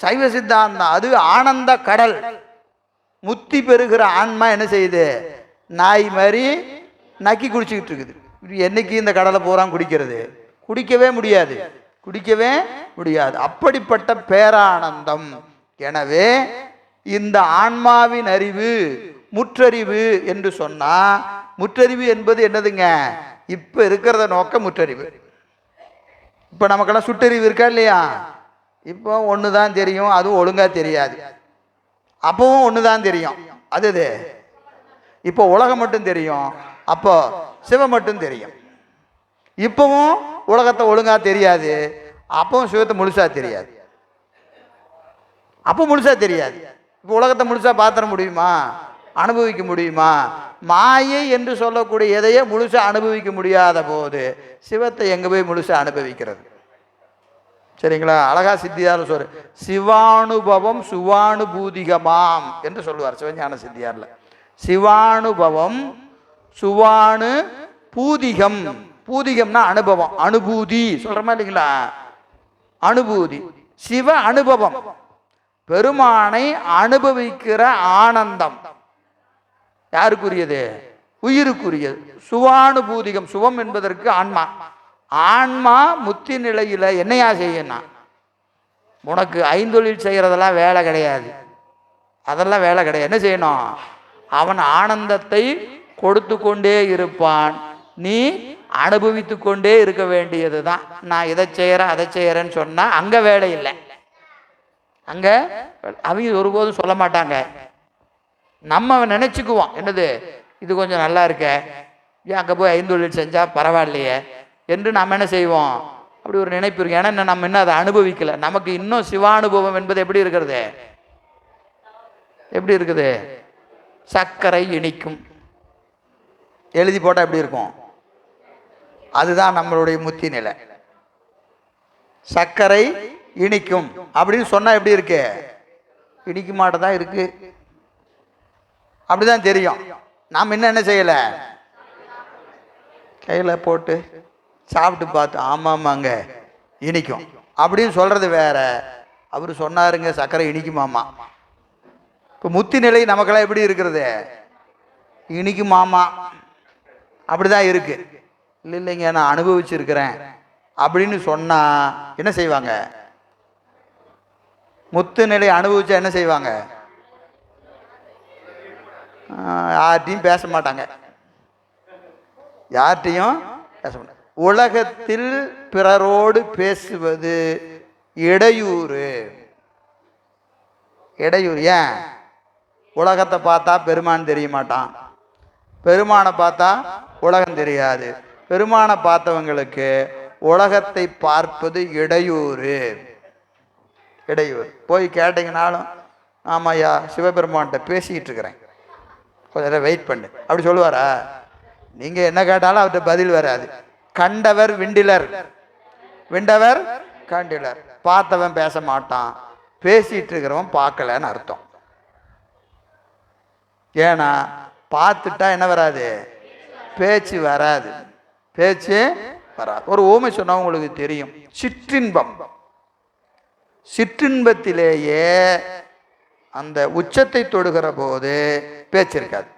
சைவ சித்தாந்தம் அது. ஆனந்த கடல். முத்தி பெறுகிற ஆன்மா என்ன செய்யுது? நாய் மாதிரி நக்கி குடிச்சுக்கிட்டு இருக்குது. என்னைக்கு இந்த கடலை பூரா குடிக்கிறது? குடிக்கவே முடியாது, குடிக்கவே முடியாது. அப்படிப்பட்ட பேரானந்தம். எனவே இந்த ஆன்மாவின் அறிவு முற்றறிவு என்று சொன்னா, முற்றறிவு என்பது என்னதுங்க? இப்ப இருக்கிறத நோக்க முற்றறிவு. இப்ப நமக்கெல்லாம் சுட்டறிவு இருக்கா இல்லையா? இப்போ ஒண்ணுதான் தெரியும், அதுவும் ஒழுங்கா தெரியாது. அப்பவும் ஒண்ணுதான் தெரியும், அது இப்போ உலகம் மட்டும் தெரியும், அப்போ சிவம் மட்டும் தெரியும். இப்பவும் உலகத்தை ஒழுங்கா தெரியாது, அப்பவும் சிவத்தை முழுசா தெரியாது. அப்போ முழுசா தெரியாது. இப்போ உலகத்தை முழுசா பாத்திர முடியுமா? அனுபவிக்க முடியுமா? மாயை என்று சொல்லக்கூடிய எதையே முழுசா அனுபவிக்க முடியாத போது சிவத்தை எங்க போய் முழுசா அனுபவிக்கிறது? சரிங்களா? அழகா சித்தியார் சொல்ற சிவானுபவம் சுவானுபூதிகமாம் என்று சொல்லுவார் சிவஞான சித்தியார்ல. சிவானுபவம் சுவானு பூதிகம். பூதிகம்னா அனுபவம், அனுபூதி சொல்றமா இல்லைங்களா? அனுபூதி. சிவ அனுபவம், பெருமானை அனுபவிக்கிற ஆனந்தம் யாருக்குரியது? உயிருக்குரியது. சுவானுபூதிகம். சுவம் என்பதற்கு ஆன்மா. ஆன்மா முத்தி நிலையில என்னையா செய்யணும்? உனக்கு ஐந்தொழில் செய்யறதெல்லாம் வேலை கிடையாது, அதெல்லாம் வேலை கிடையாது. என்ன செய்யணும்? அவன் ஆனந்தத்தை கொடுத்து கொண்டே இருப்பான், நீ அனுபவித்து கொண்டே இருக்க வேண்டியது தான். நான் இதை செய்யறேன் அதை செய்யறேன்னு சொன்னா அங்க வேலை இல்லை. அங்க அவங்க ஒருபோதும் சொல்ல மாட்டாங்க. நம்ம நினைச்சுக்குவோம், என்னது இது கொஞ்சம் நல்லா இருக்க, ஏன் அங்கே போய் ஐந்தொழில் செஞ்சா பரவாயில்லையே என்று நாம் என்ன செய்வோம்? அப்படி ஒரு நினைப்பு இருக்கு. ஏன்னா நம்ம இன்னும் அதை அனுபவிக்கல. நமக்கு இன்னும் சிவானுபவம் என்பது எப்படி இருக்கிறது? எப்படி இருக்குது? சர்க்கரை இனிக்கும் எழுதி போட்டால் எப்படி இருக்கும்? அதுதான் நம்மளுடைய முத்தி நிலை. சர்க்கரை இனிக்கும் அப்படின்னு சொன்னா எப்படி இருக்கு? இனிக்க மாட்டதான் இருக்கு, அப்படிதான் தெரியும். நாம் இன்னும் என்ன செய்யல? கையில போட்டு சாப்பிட்டு பார்த்து ஆமாமாங்க இனிக்கும் அப்படின்னு சொல்றது வேற. அவரு சொன்னாருங்க சர்க்கரை இனிக்குமாமா. இப்போ முத்தி நிலை நமக்கெல்லாம் எப்படி இருக்கிறது? இனிக்குமாமா அப்படிதான் இருக்கு. இல்லை இல்லைங்க நான் அனுபவிச்சிருக்கிறேன் அப்படின்னு சொன்னா என்ன செய்வாங்க? முத்து நிலை அனுபவிச்சா என்ன செய்வாங்க? யார்கிட்டையும் பேச மாட்டாங்க, யார்கிட்டையும் பேச மாட்டாங்க. உலகத்தில் பிறரோடு பேசுவது இடையூறு. இடையூறு. ஏன்? உலகத்தை பார்த்தா பெருமான் தெரிய மாட்டான், பெருமானை பார்த்தா உலகம் தெரியாது. பெருமானை பார்த்தவங்களுக்கு உலகத்தை பார்ப்பது இடையூறு. இடையூறு. போய் கேட்டீங்கனாலும் ஆமாய்யா சிவபெருமான்கிட்ட பேசிக்கிட்டு இருக்கிறேன், கொஞ்ச நேரம் வெயிட் பண்ணு அப்படி சொல்லுவாரா? நீங்கள் என்ன கேட்டாலும் அவர்கிட்ட பதில் வராது. கண்டவர் விண்டிலர், விண்டவர் கண்டிலர். பார்த்தவன் பேச மாட்டான், பேசிட்டு இருக்கிறவன் பார்க்கலன்னு அர்த்தம். ஏன்னா பார்த்துட்டா என்ன வராது? பேச்சு வராது, பேச்சு வராது. ஒரு ஊமை சொன்னா உங்களுக்கு தெரியும். சிற்றின்பம், சிற்றின்பத்திலேயே அந்த உச்சத்தை தொடுகிற போது பேச்சு இருக்காது,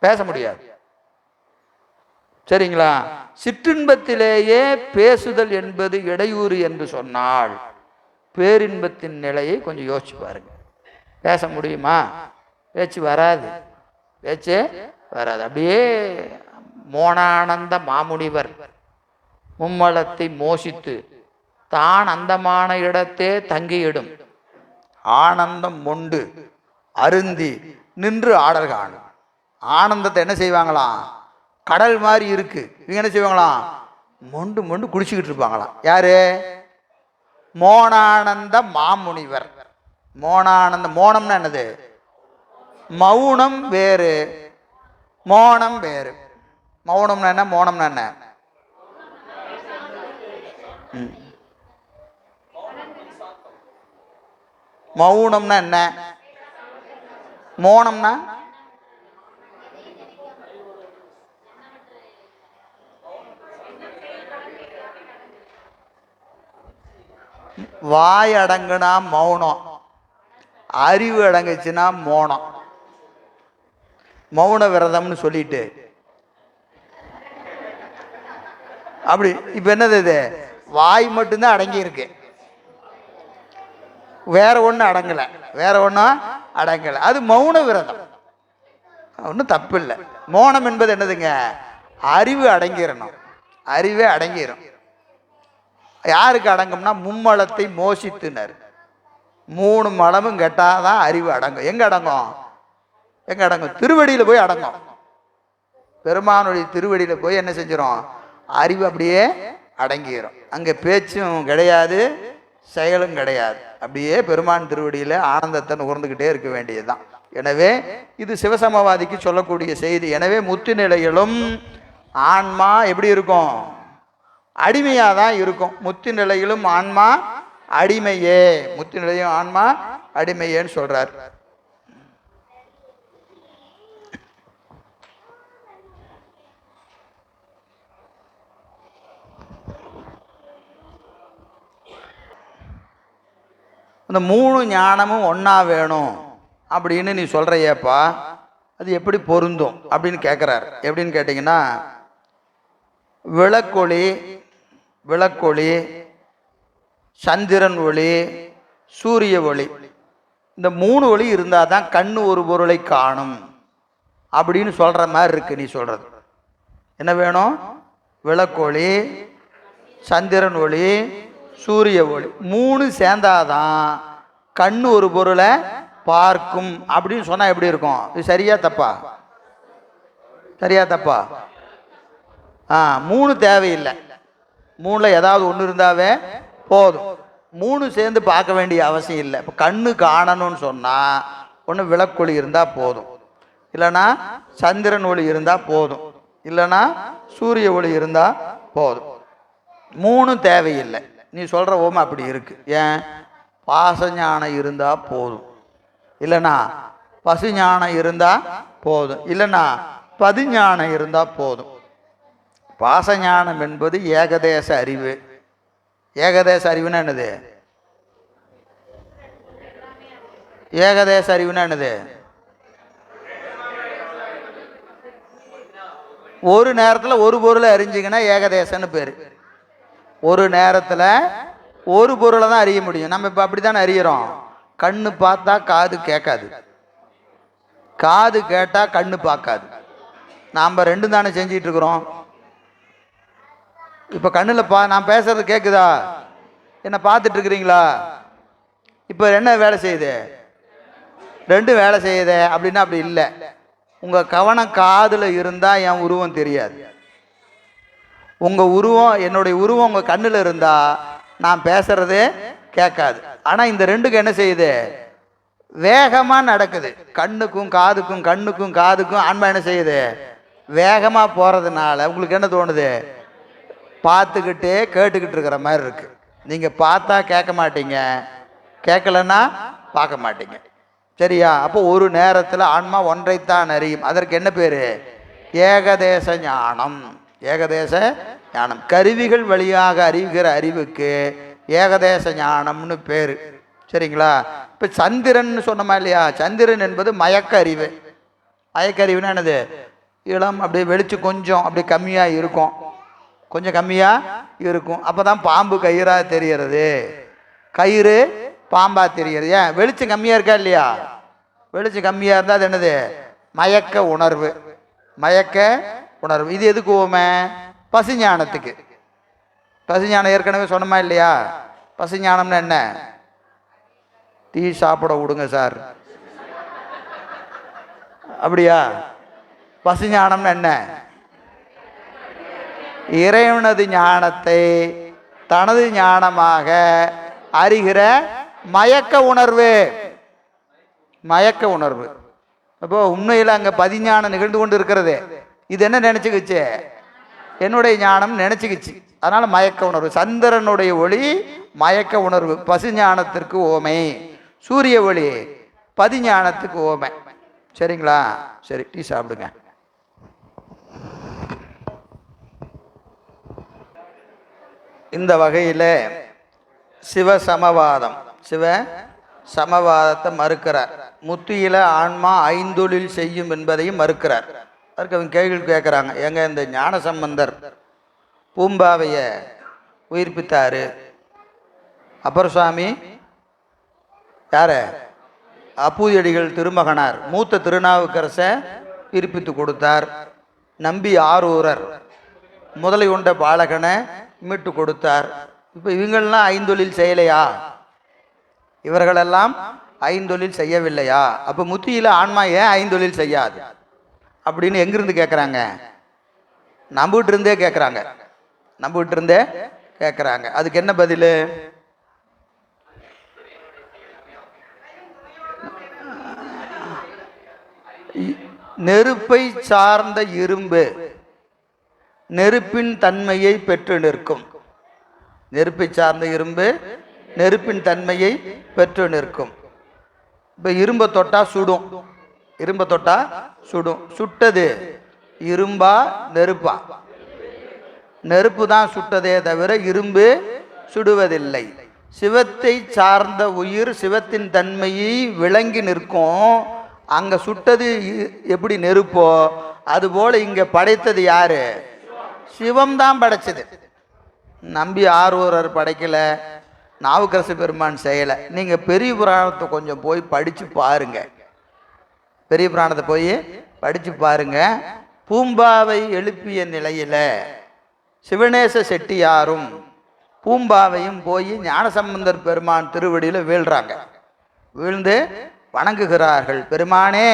பேச முடியாது. சரிங்களா? சிற்றின்பத்திலேயே பேசுதல் என்பது இடையூறு என்று சொன்னால் பேரின்பத்தின் நிலையை கொஞ்சம் யோசிச்சு பாருங்க. பேச முடியுமா? பேச்சு வராது, பேச்சு வராது. அப்படியே மோனானந்த மாமுனிவர் மும்மலத்தை மோசித்து தான் அந்தமான இடத்தே தங்கியிடும் ஆனந்தம் மொண்டு அருந்தி நின்று ஆடல் காணும். ஆனந்தத்தை என்ன செய்வாங்களாம்? கடல் மாதிரி இருக்கு, இவங்க என்ன செய்வாங்களாம்? மொண்டு மொண்டு குடிச்சுக்கிட்டு இருப்பாங்களாம். யாரு? மோனானந்த மாமுனிவர். மோனானந்த, மோனம்னா என்னது? மௌனம் வேறு, மோனம் வேறு. மௌனம்னா என்ன, மோனம்னா என்ன? மௌனம்னா என்ன? மோனம்னா வாய் அடங்குனா மௌனம், அறிவு அடங்குச்சுன்னா மோனம். மௌன விரதம்னு சொல்லிட்டு அப்படி இப்ப என்னது? இது வாய் மட்டும்தான் அடங்கி இருக்கு, வேற ஒன்றும் அடங்கலை, வேற ஒன்றும் அடங்கலை. அது மௌன விரதம், ஒன்றும் தப்பு இல்லை. மௌனம் என்பது என்னதுங்க? அறிவு அடங்கிடணும், அறிவே அடங்கிடும். யாருக்கு அடங்கும்னா மும்மலத்தை மோசித்துனர். 3 மலமும் கெட்டாதான் அறிவு அடங்கும். எங்க அடங்கும்? எங்க அடங்கும்? திருவடியில் போய் அடங்கும். பெருமானுடைய திருவடியில் போய் என்ன செஞ்சிடும்? அறிவு அப்படியே அடங்கிடும். அங்கே பேச்சும் கிடையாது, செயலும் கிடையாது. அப்படியே பெருமான் திருவடியில் ஆனந்தத்தை நுகர்ந்துக்கிட்டே இருக்க வேண்டியதுதான். எனவே இது சிவசமவாதிக்கு சொல்லக்கூடிய செய்தி. எனவே முத்து நிலையிலும் ஆன்மா எப்படி இருக்கும்? அடிமையாக தான் இருக்கும். முத்து நிலையிலும் ஆன்மா அடிமையே, முத்து நிலையும் ஆன்மா அடிமையேன்னு சொல்றார். அந்த 3 ஞானமும் ஒன்றா வேணும் அப்படின்னு நீ சொல்கிறையப்பா, அது எப்படி பொருந்தும் அப்படின்னு கேட்குறாரு. எப்படின்னு கேட்டிங்கன்னா, விளக்கொளி, விளக்கொளி, சந்திரன் ஒளி, சூரிய ஒளி, இந்த 3 ஒளி இருந்தால் தான் கண்ணு ஒரு பொருளை காணும் அப்படின்னு சொல்கிற மாதிரி இருக்கு. நீ சொல்கிறது என்ன வேணும்? விளக்கொளி, சந்திரன் ஒளி, சூரிய ஒளி 3 சேர்ந்தாதான் கண்ணு ஒரு பொருளை பார்க்கும் அப்படின்னு சொன்னா எப்படி இருக்கும்? இது சரியா தப்பா? சரியா தப்பா? 3 தேவையில்லை. 3ல் ஏதாவது ஒன்று இருந்தாவே போதும். 3 சேர்ந்து பார்க்க வேண்டிய அவசியம் இல்லை. இப்போ கண்ணு காணணும்னு சொன்னால் ஒன்று விளக்கொளி இருந்தால் போதும், இல்லைன்னா சந்திரன் ஒளி இருந்தால் போதும், இல்லைன்னா சூரிய ஒளி இருந்தால் போதும். 3 தேவையில்லை. நீ சொல்கிற ஓமை அப்படி இருக்கு. ஏன்? பாசஞானம் இருந்தால் போதும், இல்லைன்னா பசுஞானம் இருந்தால் போதும், இல்லைன்னா பதிஞானம் இருந்தால் போதும். பாசஞானம் என்பது ஏகதேச அறிவு. ஏகதேச அறிவுனா என்னது? ஏகதேச அறிவுனா என்னது? ஒரு நேரத்தில் ஒரு பொருளை அறிஞ்சிங்கன்னா ஏகதேசன்னு பேர். ஒரு நேரத்தில் ஒரு பொருளை தான் அறிய முடியும். நம்ம இப்போ அப்படி தானே அறிகிறோம். கண்ணு பார்த்தா காது கேட்காது, காது கேட்டால் கண்ணு பார்க்காது. நாம் 2 தானே செஞ்சிட்டு இருக்கிறோம். இப்போ கண்ணில் நான் பேசுறது கேட்குதா? என்ன பார்த்துட்டு இருக்கிறீங்களா? இப்போ என்ன வேலை செய்யுது? 2 வேலை செய்யுது. அப்படின்னா அப்படி இல்லை. உங்கள் கவனம் காதில் இருந்தால் என் உருவம் தெரியாது. உங்கள் உருவம், என்னுடைய உருவம் உங்கள் கண்ணில் இருந்தால் நான் பேசுறது கேட்காது. ஆனால் இந்த 2க்கு என்ன செய்யுது? வேகமாக நடக்குது. கண்ணுக்கும் காதுக்கும், கண்ணுக்கும் காதுக்கும் ஆன்மா என்ன செய்யுது? வேகமாக போகிறதுனால உங்களுக்கு என்ன தோணுது? பார்த்துக்கிட்டே கேட்டுக்கிட்டு இருக்கிற மாதிரி இருக்கு. நீங்கள் பார்த்தா கேட்க மாட்டீங்க, கேட்கலன்னா பார்க்க மாட்டீங்க. சரியா? அப்போ ஒரு நேரத்தில் ஆன்மா ஒன்றைத்தான் அறியும். அதற்கு என்ன பேர்? ஏகதேச ஞானம். ஏகதேச ஞானம். கருவிகள் வழியாக அறிவுகிற அறிவுக்கு ஏகதேச ஞானம்னு பேர். சரிங்களா? இப்போ சந்திரன் சொன்னோமா இல்லையா? சந்திரன் என்பது மயக்க அறிவு. மயக்க அறிவுனா என்னது? இளம் அப்படியே வெளிச்சம் கொஞ்சம் அப்படியே கம்மியாக இருக்கும், கொஞ்சம் கம்மியாக இருக்கும். அப்போ தான் பாம்பு கயிறாக தெரிகிறது, கயிறு பாம்பா தெரிகிறது. ஏன்? வெளிச்சம் கம்மியாக இருக்கா இல்லையா? வெளிச்சம் கம்மியாக இருந்தால் அது என்னது? மயக்க உணர்வு. மயக்க உணர்வு. இது எதுக்கு ஓமை? பசுஞானத்துக்கு. பசுஞானம் ஏற்கனவே சொன்னமா இல்லையா? பசுஞானம்னு என்ன? டீ சாப்பிட விடுங்க சார். அப்படியா? பசுஞானம்னு என்ன? இறைவனது ஞானத்தை தனது ஞானமாக அறிகிற மயக்க உணர்வு. மயக்க உணர்வு. அப்போ உண்மையில் அங்கே பதிஞானம் நிகழ்ந்து கொண்டு இருக்கிறது. இது என்ன நினைச்சுக்கிச்சு? என்னுடைய ஞானம் நினைச்சுக்கிச்சு. அதனால மயக்க உணர்வு. சந்திரனுடைய ஒளி மயக்க உணர்வு, பசுஞானத்திற்கு ஓமை. சூரிய ஒளி பதிஞானத்துக்கு ஓமை. சரிங்களா? சரி, டீ சாப்பிடுங்க. இந்த வகையில் சிவ சமவாதம், சிவ சமவாதத்தை மறுக்கிறார். முத்தியில ஆன்மா ஐந்தொழில் செய்யும் என்பதையும் மறுக்கிறார். அதுக்கு அவங்க கேள்வி கேட்குறாங்க, எங்க இந்த ஞான சம்பந்தர் பூம்பாவைய உயிர்ப்பித்தாரு, அப்பர் சுவாமி யார? அப்பூதியடிகள் திருமகனார் மூத்த திருநாவுக்கரசை உயிர்ப்பித்து கொடுத்தார், நம்பி ஆரூரர் முதலை உண்ட பாலகனை மீட்டு கொடுத்தார். இப்போ இவங்களெல்லாம் ஐந்தொழில் செய்யலையா? இவர்களெல்லாம் ஐந்தொழில் செய்யவில்லையா? அப்போ முத்தியில ஆன்மா ஏன் ஐந்தொழில் செய்யாது அப்படின்னு எங்கிருந்து கேட்குறாங்க? நம்பிட்டு இருந்தே கேட்குறாங்க. நம்பிட்டு இருந்தே கேட்குறாங்க. அதுக்கு என்ன பதில்? நெருப்பை சார்ந்த இரும்பு நெருப்பின் தன்மையை பெற்று நிற்கும். நெருப்பை சார்ந்த இரும்பு நெருப்பின் தன்மையை பெற்று நிற்கும். இப்போ இரும்பை தொட்டா சுடும், இரும்பை தொட்டா சுடும். சுட்டது இரும்பா நெருப்பா? நெருப்பு தான் சுட்டதே தவிர இரும்பு சுடுவதில்லை. சிவத்தை சார்ந்த உயிர் சிவத்தின் தன்மையை விளங்கி நிற்கும். அங்க சுட்டது எப்படி நெருப்போ அதுபோல இங்க படைத்தது யாரு? சிவம் தான் படைச்சது. நம்பி ஆரூரர் படைக்கல, நாவுக்கரசு பெருமான் செய்யலை. நீங்க பெரிய புராணத்தை கொஞ்சம் போய் படிச்சு பாருங்க. பெரிய புராணத்தை போய் படிச்சு பாருங்க. பூம்பாவை எழுப்பிய நிலையில சிவநேச செட்டியாரும் பூம்பாவையும் போய் ஞானசம்பந்தர் பெருமான் திருவடியில வீழ்றாங்க. வீழ்ந்து வணங்குகிறார்கள். பெருமானே,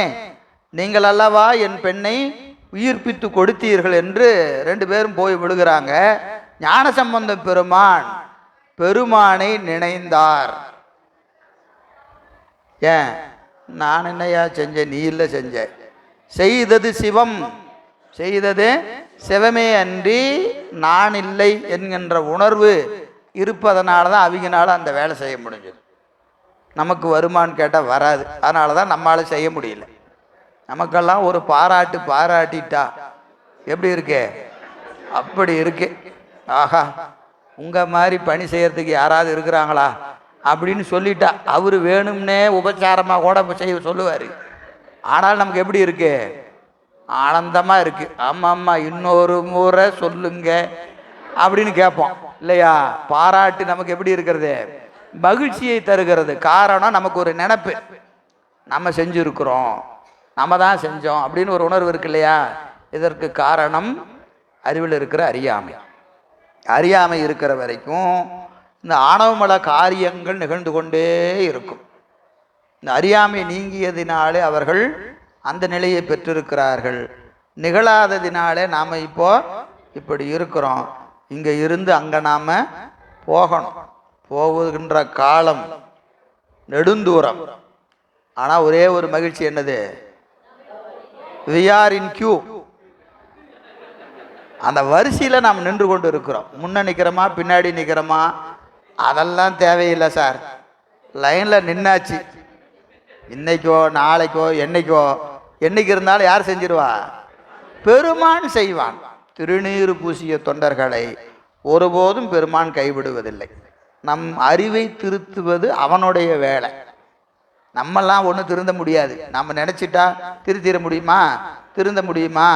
நீங்கள் அல்லவா என் பெண்ணை உயிர்ப்பித்து கொடுத்தீர்கள் என்று ரெண்டு பேரும் போய் விழுகிறாங்க. ஞானசம்பந்த பெருமான் பெருமானை நினைந்தார். ஏன்? நான் என்னையா செஞ்சேன்? நீ இல்லை செஞ்ச. செய்தது சிவம், செய்தது சிவமே அன்றி நான் இல்லை என்கின்ற உணர்வு இருப்பதனால தான் அவங்கனால அந்த வேலை செய்ய முடிஞ்சது. நமக்கு வருமானு கேட்டால் வராது. அதனால தான் நம்மளால செய்ய முடியல. நமக்கெல்லாம் ஒரு பாராட்டிட்டா எப்படி இருக்கு? அப்படி இருக்கு. ஆஹா, உங்க மாதிரி பணி செய்யறதுக்கு யாராவது இருக்கிறாங்களா அப்படின்னு சொல்லிட்டா அவரு வேணும்னே உபச்சாரமாக கூட செய்ய சொல்லுவார். ஆனால் நமக்கு எப்படி இருக்கு? ஆனந்தமா இருக்கு. ஆமாம்மா, இன்னொரு முறை சொல்லுங்க அப்படின்னு கேட்போம் இல்லையா? பாராட்டு நமக்கு எப்படி இருக்கிறது? மகிழ்ச்சியை தருகிறது. காரணம், நமக்கு ஒரு நினைப்பு, நம்ம செஞ்சிருக்கிறோம், நம்ம தான் செஞ்சோம் அப்படின்னு ஒரு உணர்வு இருக்கு இல்லையா? இதற்கு காரணம் அறிவில் இருக்கிற அறியாமை. அறியாமை இருக்கிற வரைக்கும் இந்த ஆணவமல காரியங்கள் நிகழ்ந்து கொண்டே இருக்கும். இந்த அறியாமை நீங்கியதினாலே அவர்கள் அந்த நிலையை பெற்றிருக்கிறார்கள். நிகழாததினாலே நாம் இப்போ இப்படி இருக்கிறோம். இங்கே இருந்து அங்கே நாம் போகணும். போகின்ற காலம் நெடுந்தூரம். ஆனால் ஒரே ஒரு மகிழ்ச்சி என்னது? we are in queue. அந்த வரிசையில் நாம் நின்று கொண்டு இருக்கிறோம். முன்ன நிற்கிறோமா பின்னாடி நிற்கிறோமா அதெல்லாம் தேவையில்லை சார். லைனில் நின்னாச்சு. இன்னைக்கோ நாளைக்கோ என்னைக்கோ, என்னைக்கு இருந்தாலும் யார் செஞ்சிருவா? பெருமான் செய்வான். திருநீறு பூசிய தொண்டர்களை ஒருபோதும் பெருமான் கைவிடுவதில்லை. நம் அறிவை திருத்துவது அவனுடைய வேலை. நம்மெல்லாம் ஒன்றும் திருந்த முடியாது. நம்ம நினச்சிட்டா திருத்திட முடியுமா? திருந்த முடியுமா?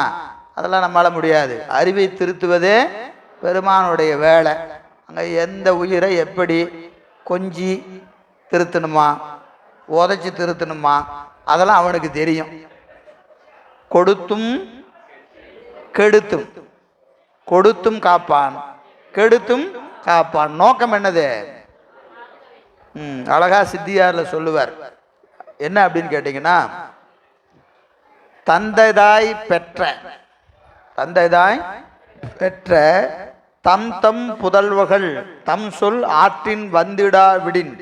அதெல்லாம் நம்மளால முடியாது. அறிவை திருத்துவதே பெருமானுடைய வேலை. அங்கே எந்த உயிரை எப்படி கொஞ்சி திருத்தணுமா, உதைச்சி திருத்தணுமா, அதெல்லாம் அவனுக்கு தெரியும். கொடுத்தும் கெடுத்தும், கொடுத்தும் காப்பான், கெடுத்தும் காப்பான். நோக்கம் என்னது? அழகா சித்தியார்ல சொல்லுவார். என்ன அப்படின்னு கேட்டீங்கன்னா, தந்தைதாய் பெற்ற தம் தம் புதல்வர்கள் தம் சொல் ஆற்றின் வந்திடா விடின்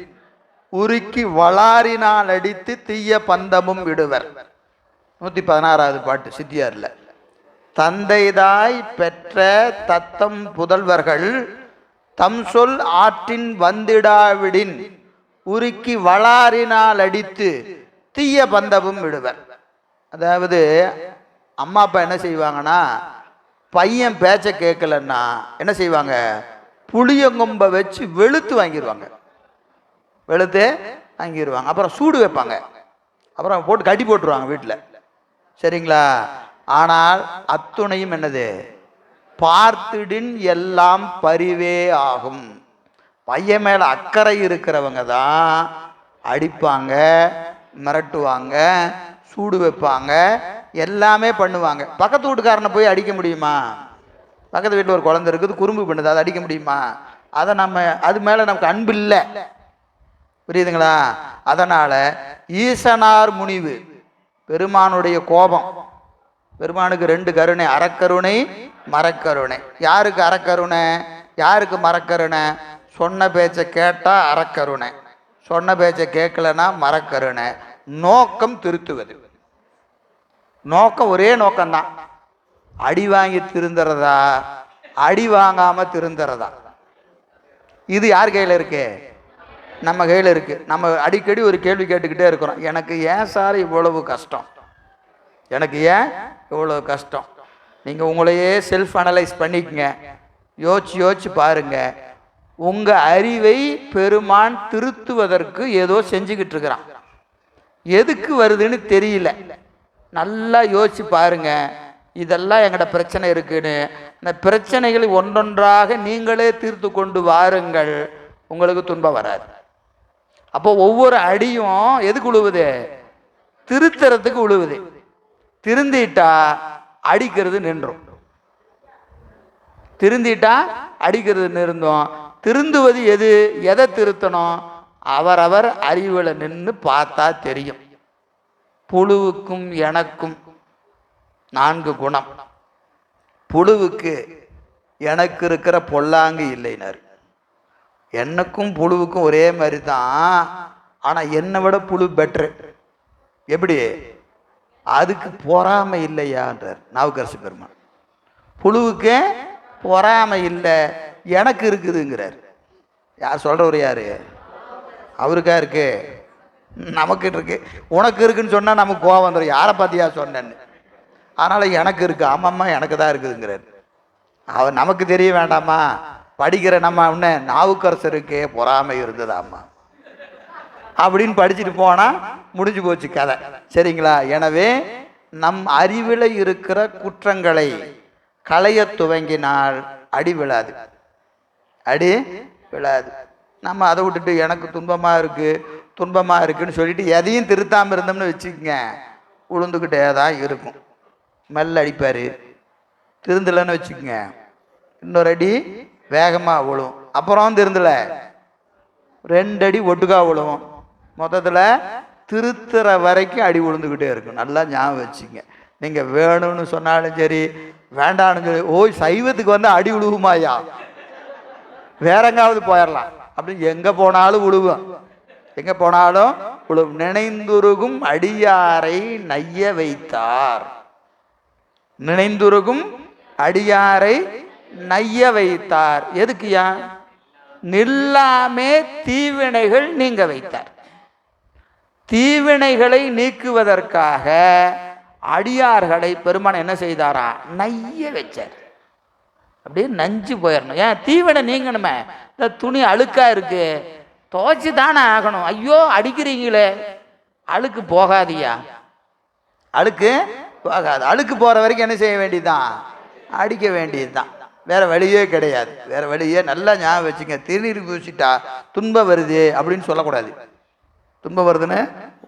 உருக்கி வளாரினால் அடித்து தீய பந்தமும் விடுவர். 116வது பாட்டு சித்தியார்ல. தந்தைதாய் பெற்ற தத்தம் புதல்வர்கள் தம் சொல் ஆற்றின் வந்திடாவிடின் உருக்கி வளாரினால் அடித்து தீய பந்தமும் விடுவர். அதாவது அம்மா அப்பா என்ன செய்வாங்கன்னா, பையன் பேச்ச கேட்கலன்னா என்ன செய்வாங்க, புளியங்கொம்பை வச்சு வெளுத்து வாங்கிடுவாங்க. அப்புறம் சூடு வைப்பாங்க, அப்புறம் போட்டு கட்டி போட்டுருவாங்க வீட்டில். சரிங்களா? ஆனால் அத்துணையும் என்னது? பார்த்திடின் எல்லாம் பரிவே ஆகும். பையன் மேல அக்கறை இருக்கிறவங்க தான் அடிப்பாங்க, மிரட்டுவாங்க, சூடு வைப்பாங்க, எல்லாமே பண்ணுவாங்க. பக்கத்து வீட்டுக்காரனை போய் அடிக்க முடியுமா? பக்கத்து வீட்டில் ஒரு குழந்தை இருக்குது, குறும்பு பண்ணுது, அதை அடிக்க முடியுமா? அதை அது மேலே நமக்கு அன்பு இல்லை. புரியுதுங்களா? அதனால ஈசனார் முனிவு, பெருமானுடைய கோபம். பெருமானுக்கு 2 கருணை, அறக்கருணை மரக்கருணை. யாருக்கு அறக்கருணை, யாருக்கு மரக்கருணை? சொன்ன பேச்சை கேட்டா அறக்கருணை, சொன்ன பேச்சை கேட்கலன்னா மரக்கருணை. நோக்கம் திருத்துவது. நோக்கம் ஒரே நோக்கம்தான். அடி வாங்கி திருந்துறதா, அடி வாங்காம திருந்துறதா? இது யார் கையில் இருக்கு? நம்ம கையில் இருக்கு. நம்ம அடிக்கடி ஒரு கேள்வி கேட்டுக்கிட்டே இருக்கிறோம், எனக்கு ஏன் சார் இவ்வளவு கஷ்டம், எனக்கு ஏன் இவ்வளவு கஷ்டம்? நீங்கள் உங்களையே செல்ஃப் அனலைஸ் பண்ணிக்கங்க, யோசிச்சு பாருங்க. உங்க அறிவை பெருமான் திருத்துவதற்கு ஏதோ செஞ்சுக்கிட்டு இருக்கிறான். எதுக்கு வருதுன்னு தெரியல. நல்லா யோசிச்சு பாருங்க. இதெல்லாம் எங்கட பிரச்சனை இருக்குன்னு, இந்த பிரச்சனைகளை ஒன்றொன்றாக நீங்களே தீர்த்து கொண்டு வாருங்கள், உங்களுக்கு துன்பம் வராது. அப்போ ஒவ்வொரு அடியும் எதுக்கு உழுவுது? திருத்துறதுக்கு உழுவுது. திருந்திட்டா அடிக்கிறது நின்றும். திருந்திட்டா அடிக்கிறது நிறுந்தோம். திருந்துவது எது? எதை திருத்தணும்? அவரவர் அறிவுல நின்று பார்த்தா தெரியும். புழுவுக்கும் எனக்கும் 4 குணம். புழுவுக்கு எனக்கு இருக்கிற பொல்லாங்கு இல்லைனார். எனக்கும் புழுவுக்கும் ஒரே மாதிரி தான், ஆனா என்னை விட புழு பெட்ரு. எப்படி? அதுக்கு பொறாமை இல்லையான்றார் நாவுக்கரசு பெருமான். புழுவுக்கு பொறாமை இல்லை, எனக்கு இருக்குதுங்கிறார். யார் சொல்றவர்? யாரு? அவருக்கா இருக்கு? நமக்கு இருக்கு. உனக்கு இருக்குன்னு சொன்னா நமக்கு கோவம் வந்துடும், யாரை பார்த்தியா சொன்னேன்னு. அதனால எனக்கு இருக்கு, ஆமாம்மா எனக்கு தான் இருக்குதுங்கிறார். அவர் நமக்கு தெரிய வேண்டாமா? படிக்கிற நம்ம உன்ன நாவுக்கரசருக்கு பொறாமை இருந்ததாம்மா அப்படின்னு படிச்சுட்டு போனா முடிஞ்சு போச்சு கதை. சரிங்களா? எனவே நம் அறிவில் இருக்கிற குற்றங்களை களைய துவங்கினால் அடி விழாது, அடி விழாது. நம்ம அதை விட்டுட்டு எனக்கு துன்பமா இருக்குன்னு சொல்லிட்டு எதையும் திருத்தாம இருந்தோம்னு வச்சுக்கோங்க, உளுந்துக்கிட்டே தான் இருக்கும். மெல்ல அடிப்பாரு. திருந்தலைன்னு வச்சுக்கோங்க, இன்னொரு அடி வேகமா விழுவும். அப்புறம் திருந்தல 2 அடி ஒட்டுக்கா விழுவும். மொத்தத்தில் திருத்துற வரைக்கும் அடி விழுந்துக்கிட்டே இருக்கும். நல்லா ஞாபகம் வச்சுங்க. நீங்க வேணும்னு சொன்னாலும் சரி, வேண்டான்னு சொல்லி, ஓய் சைவத்துக்கு வந்து அடி விழுவுமாயா, வேற எங்காவது போயிடலாம் அப்படின்னு எங்க போனாலும் விழுவும், எங்க போனாலும் விழுவும். நினைந்துருகும் அடியாரை நைய வைத்தார். நினைந்துருகும் அடியாரை நைய வைத்தார். எதுக்குயா? நில்லாமே தீவினைகள் நீங்க வைத்தார். தீவினைகளை நீக்குவதற்காக அடியார்களை பெருமான் என்ன செய்தாரா? நைய வச்சார். அப்படியே நஞ்சு போயிடணும். ஏன்? தீவினை நீங்கணுமே. இந்த துணி அழுக்கா இருக்கு, துவைச்சு தானே ஆகணும். ஐயோ அடிக்கிறீங்களே, அழுக்கு போகாதியா, அழுக்கு போகாது. அழுக்கு போகிற வரைக்கும் என்ன செய்ய வேண்டியதுதான்? அடிக்க வேண்டியது தான். வேற வழியே கிடையாது. வேற வழியே நல்லா ஞாபகம் வச்சுங்க. திருநீர் பூசிட்டா துன்பம் வருது அப்படின்னு சொல்லக்கூடாது. துன்பம் வருதுன்னு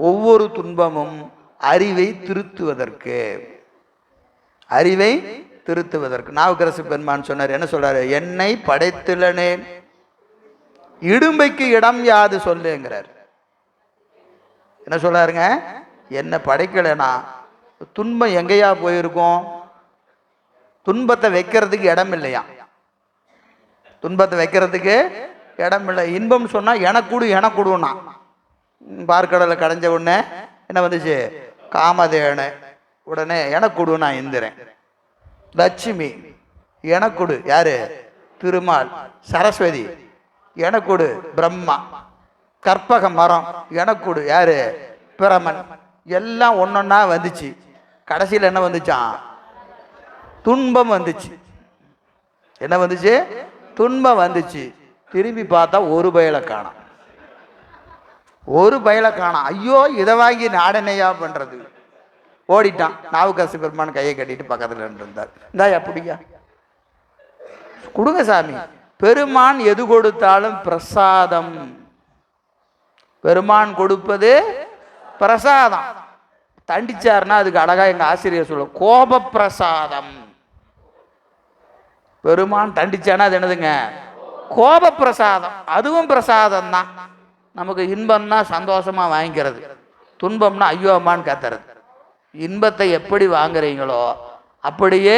ஒவ்வொரு துன்பமும் அறிவை திருத்துவதற்கு, அறிவை திருத்துவதற்கு. நாவுக்கரசு பெருமான் சொன்னார். என்ன சொல்றாரு? என்னை படைத்துள்ளனே இடும்பைக்கு இடம் யாது சொல்லுங்கிறார். என்ன சொல்றாருங்க? என்ன படைக்கலைன்னா துன்பம் எங்கேயா போயிருக்கும்? துன்பத்தை வைக்கிறதுக்கு இடம் இல்லையா? துன்பத்தை வைக்கிறதுக்கு இடம் இல்லை. இன்பம் சொன்னா எனக்கு கொடுனா. பார்க்கடலை கடைஞ்ச உடனே என்ன வந்துச்சு? காமதேனு. உடனே எனக்கு கொடுனா இந்திரன். லட்சுமி எனக்கு கொடு, யாரு? திருமால். சரஸ்வதி எனக்கு கொடு, பிரம்மா. கற்பக மரம் எனக்கு கொடு, யாரு? பிரமன். எல்லாம் ஒன்னொன்னா வந்துச்சு. கடைசியில் என்ன வந்துச்சான்? துன்பம் வந்துச்சு. என்ன வந்துச்சு? துன்பம் வந்துச்சு. திரும்பி பார்த்தா ஒரு பயலை காணோம். ஒரு பயலை காணோம். ஐயோ, இதை வாங்கி நாடனையா பண்றது? ஓடிட்டான். நாவுக்கரசு பெருமான் கையை கட்டிட்டு பக்கத்துல இருந்தார். இந்தா அப்படியா கொடுங்க சாமி. பெருமான் எது கொடுத்தாலும் பிரசாதம். பெருமான் கொடுப்பது பிரசாதம். தண்டிச்சாருன்னா அதுக்கு அழகா எங்க ஆசிரியர் சொல்லுவோம், கோப பிரசாதம். பெருமான் தண்டிச்சானா அது என்னதுங்க? கோப பிரசாதம். அதுவும் பிரசாதம் தான். நமக்கு இன்பம்னா சந்தோஷமா வாங்கிக்கிறது, துன்பம்னா ஐயோ அம்மான்னு கத்துறது. இன்பத்தை எப்படி வாங்குறீங்களோ அப்படியே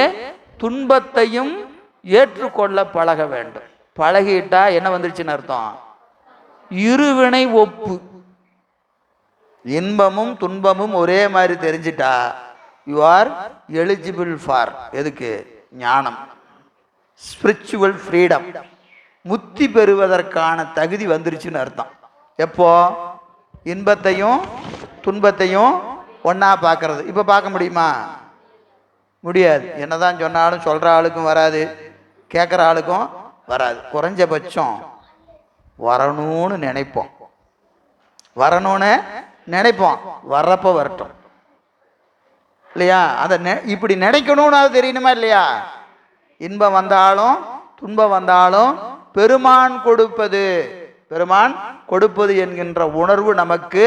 துன்பத்தையும் ஏற்றுக்கொள்ள பழக வேண்டும். பழகிட்டா என்ன வந்துருச்சுன்னு அர்த்தம்? இருவினை ஒப்பு. இன்பமும் துன்பமும் ஒரே மாதிரி தெரிஞ்சிட்டா யூ ஆர் எலிஜிபிள் ஃபார் எதுக்கு? ஞானம், ஸ்பிரிச்சுவல் ஃப்ரீடம். முத்தி பெறுவதற்கான தகுதி வந்துருச்சுன்னு அர்த்தம். எப்போ? இன்பத்தையும் துன்பத்தையும் ஒன்னா பார்க்கறது. இப்போ பார்க்க முடியுமா? முடியாது. என்னதான் சொன்னாலும் சொல்ற ஆளுக்கும் வராது, கேட்குற ஆளுக்கும் வராது. குறைஞ்சபட்சம் வரணும்னு நினைப்போம், வரணும்னு நினைப்போம். வர்றப்போ வரட்டும் இல்லையா? அதை இப்படி நினைக்கணும்னு அது தெரியணுமா இல்லையா? இன்பம் வந்தாலும் துன்பம் வந்தாலும் பெருமான் கொடுப்பது, பெருமான் கொடுப்பது என்கின்ற உணர்வு நமக்கு